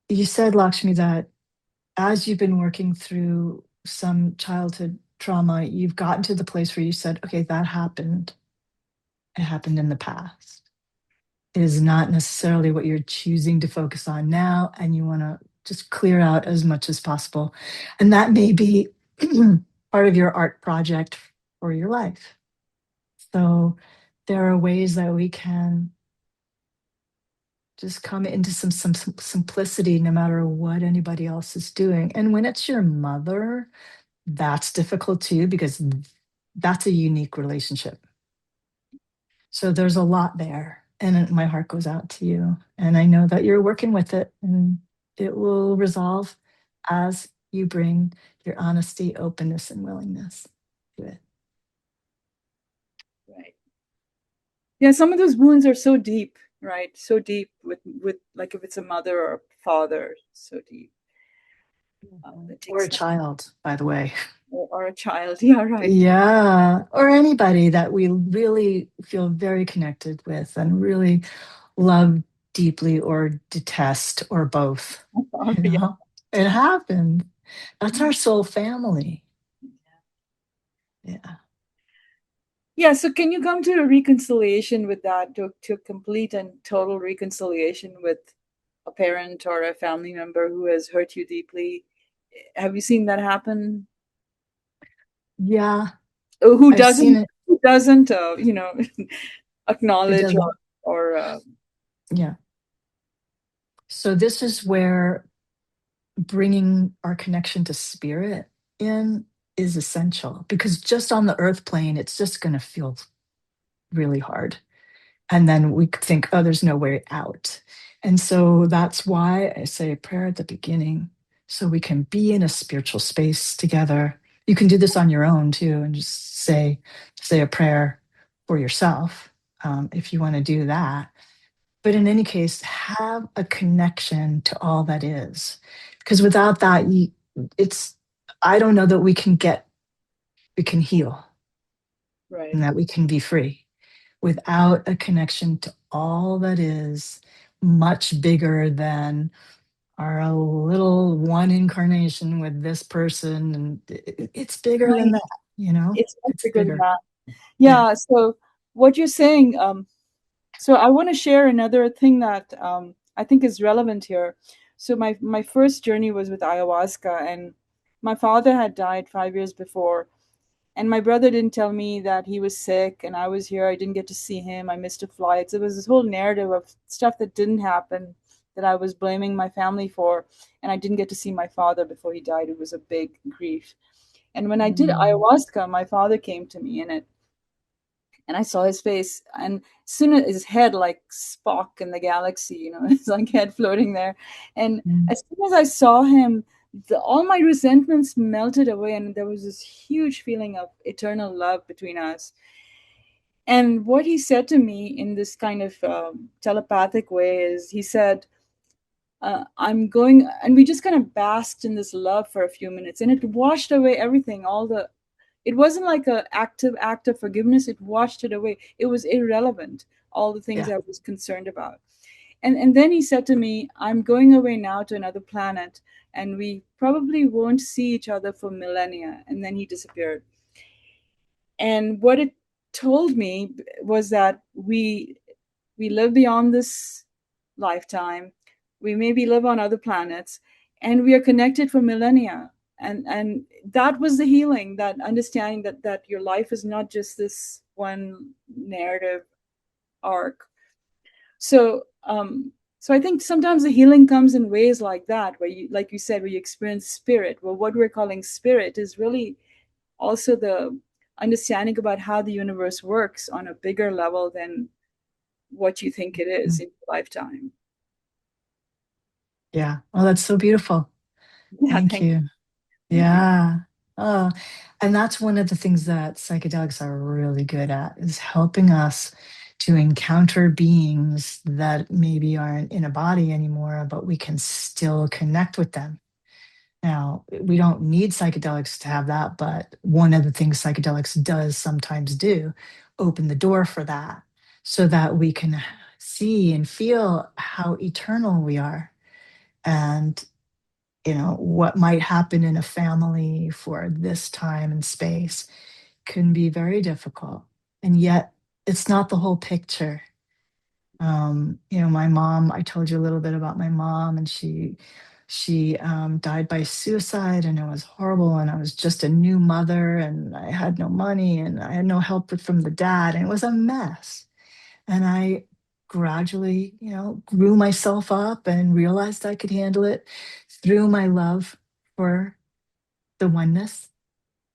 You said, Lakshmi, that as you've been working through some childhood trauma, you've gotten to the place where you said, okay, that happened. It happened in the past. It is not necessarily what you're choosing to focus on now, and you want to just clear out as much as possible. And that may be part of your art project for your life. So there are ways that we can just come into some simplicity no matter what anybody else is doing. And when it's your mother, that's difficult too, because that's a unique relationship. So there's a lot there. And my heart goes out to you. And I know that you're working with it, and it will resolve as you bring your honesty, openness, and willingness to it. Right. Yeah, some of those wounds are so deep, right? So deep with like if it's a mother or a father, so deep. It Or takes a time. child, by the way. Or a child. Yeah, right. Yeah, or anybody that we really feel very connected with and really love deeply or detest or both. You Yeah. know, it happens. That's our soul family. Yeah. Yeah, so can you come to a reconciliation with that, to a complete and total reconciliation with a parent or a family member who has hurt you deeply? Have you seen that happen? Yeah, Who I've seen doesn't it. who doesn't It acknowledge doesn't. or Yeah. So this is where bringing our connection to spirit in is essential, because just on the earth plane, it's just going to feel really hard. And then we think, oh, there's no way out. And so that's why I say a prayer at the beginning, so we can be in a spiritual space together. You can do this on your own too, and just say a prayer for yourself, if you want to do that. But in any case, have a connection to all that is, because without that, it's I don't know that we can heal right. and that we can be free without a connection to all that is much bigger than our little one incarnation with this person. And it's bigger than Right. that, you know? It's much It's bigger than bigger. that. Yeah. Yeah, so what you're saying, so I want to share another thing that I think is relevant here. So my first journey was with ayahuasca, and my father had died 5 years before, and my brother didn't tell me that he was sick, and I was here. I didn't get to see him. I missed a flight. So it was this whole narrative of stuff that didn't happen that I was blaming my family for, and I didn't get to see my father before he died. It was a big grief. And when I did Mm, ayahuasca, my father came to me in it, and I saw his face, and as soon as his head, like Spock in the galaxy, his like head floating there, and mm, as soon as I saw him, all my resentments melted away, and there was this huge feeling of eternal love between us. And what he said to me in this kind of telepathic way is, he said, I'm going, and we just kind of basked in this love for a few minutes, and it washed away everything, all the it wasn't like a active act of forgiveness. It washed it away. It was irrelevant, all the things yeah. I was concerned about. And then he said to me, I'm going away now to another planet, and we probably won't see each other for millennia. And then he disappeared. And what it told me was that we live beyond this lifetime. We maybe live on other planets, and we are connected for millennia. And that was the healing, that understanding that your life is not just this one narrative arc. So I think sometimes the healing comes in ways like that, where you, like you said, where you experience spirit. Well, what we're calling spirit is really also the understanding about how the universe works on a bigger level than what you think it is Mm. in your lifetime. Yeah. Oh, that's so beautiful. Yeah, Thank you. thank you. Yeah. Oh, and that's one of the things that psychedelics are really good at is helping us to encounter beings that maybe aren't in a body anymore, but we can still connect with them. Now, we don't need psychedelics to have that, but one of the things psychedelics does sometimes do, open the door for that so that we can see and feel how eternal we are. And what might happen in a family for this time and space can be very difficult, and yet it's not the whole picture. My mom, I told you a little bit about my mom, and she died by suicide, and it was horrible, and I was just a new mother, and I had no money, and I had no help from the dad, and it was a mess. And I gradually, grew myself up and realized I could handle it through my love for the oneness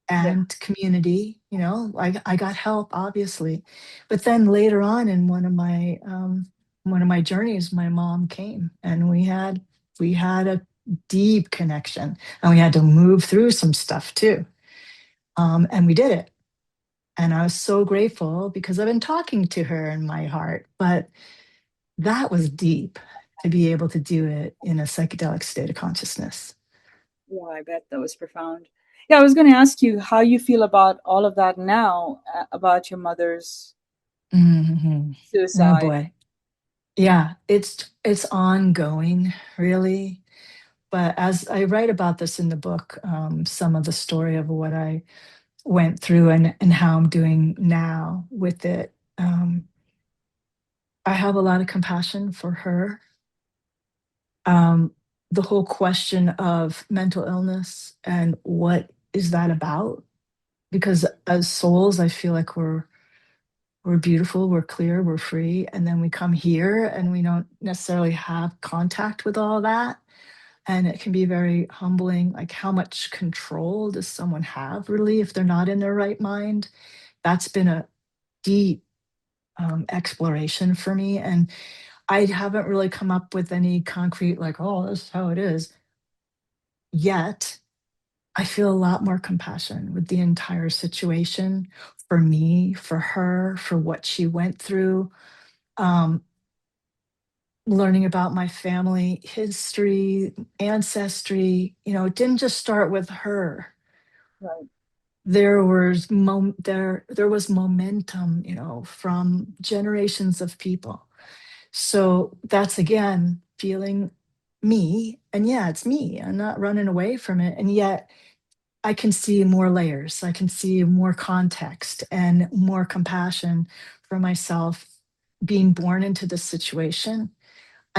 Yeah. and community. I got help, obviously, but then later on in one of my journeys, my mom came, and we had a deep connection, and we had to move through some stuff too. And we did it. And I was so grateful because I've been talking to her in my heart. But that was deep to be able to do it in a psychedelic state of consciousness. Yeah, I bet that was profound. Yeah, I was going to ask you how you feel about all of that now, about your mother's Hmm. Oh suicide. boy. Yeah, it's ongoing, really. But as I write about this in the book, some of the story of what I went through and how I'm doing now with it, I have a lot of compassion for her. Um, the whole question of mental illness and what is that about? Because as souls, I feel like we're beautiful, we're clear, we're free, and then we come here and we don't necessarily have contact with all that. And it can be very humbling. Like, how much control does someone have, really, if they're not in their right mind? That's been a deep exploration for me. And I haven't really come up with any concrete, like, oh, this is how it is yet. I feel a lot more compassion with the entire situation, for me, for her, for what she went through. Um, Learning about my family history, ancestry, it didn't just start with her. Right. There was momentum, from generations of people. So that's, again, feeling me, and yeah, it's me. I'm not running away from it, and yet I can see more layers. I can see more context and more compassion for myself being born into this situation.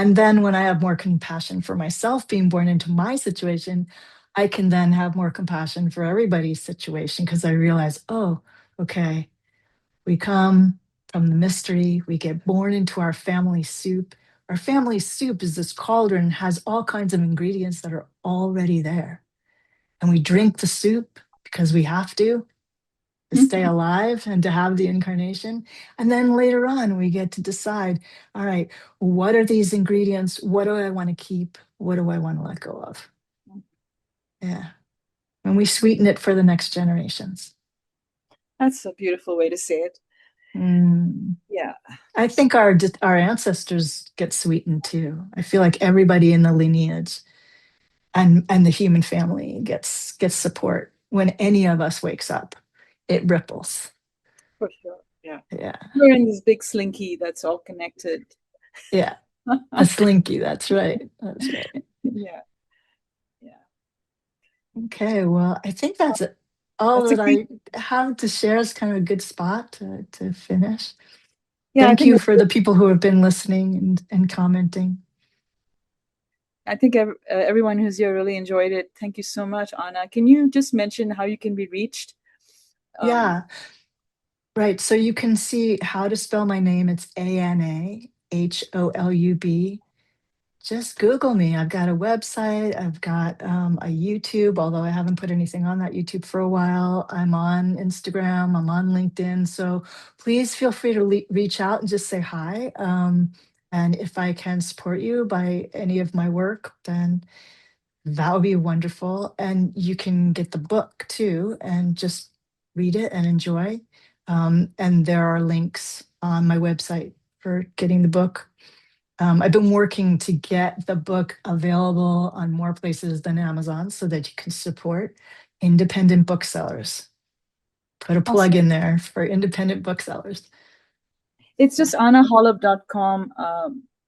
And then when I have more compassion for myself being born into my situation, I can then have more compassion for everybody's situation, because I realize, oh, okay, we come from the mystery, we get born into our family soup. Our family soup is this cauldron, has all kinds of ingredients that are already there. And we drink the soup because we have to stay alive and to have the incarnation. And then later on, we get to decide, all right, what are these ingredients? What do I want to keep? What do I want to let go of? Yeah. And we sweeten it for the next generations. That's a beautiful way to say it. Mm. Yeah, I think our ancestors get sweetened too. I feel like everybody in the lineage and the human family gets support when any of us wakes up. It ripples. for sure. Yeah. Yeah. We're in this big slinky that's all connected. Yeah. A slinky. That's right. That's right. Yeah, yeah. Okay. Well, I think that's it. All That's a that great, I have to share is kind of a good spot to finish. yeah, Thank you for the people who have been listening and commenting. I think everyone who's here really enjoyed it. Thank you so much, Anna. Can you just mention how you can be reached? Um, Yeah. Right. So you can see how to spell my name. It's AnaHolub. just Google me. I've got a website. I've got a YouTube, although I haven't put anything on that YouTube for a while. I'm on Instagram. I'm on LinkedIn. So please feel free to reach out and just say hi. And if I can support you by any of my work, then that would be wonderful. And you can get the book too and just read it and enjoy. And there are links on my website for getting the book. I've been working to get the book available on more places than Amazon so that you can support independent booksellers. Put a plug Awesome. in there for independent booksellers. It's just anaholub.com.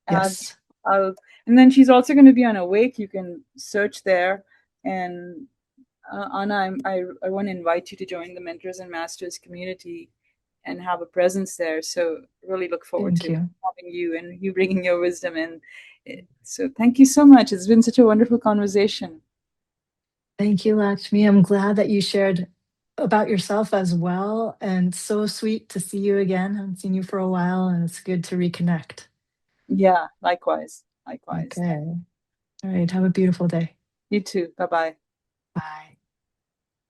Yes. I'll, and then she's also going to be on Awake. You can search there. And Anna, I want to invite you to join the Mentors and Masters community and have a presence there. So really look forward Thank to you. having you and you bringing your wisdom in. So thank you so much. It's been such a wonderful conversation. Thank you, Lakshmi. I'm glad that you shared about yourself as well. And so sweet to see you again. I haven't seen you for a while, and it's good to reconnect. Yeah, likewise. Likewise. Okay. All right. Have a beautiful day. You too. Bye bye. Bye.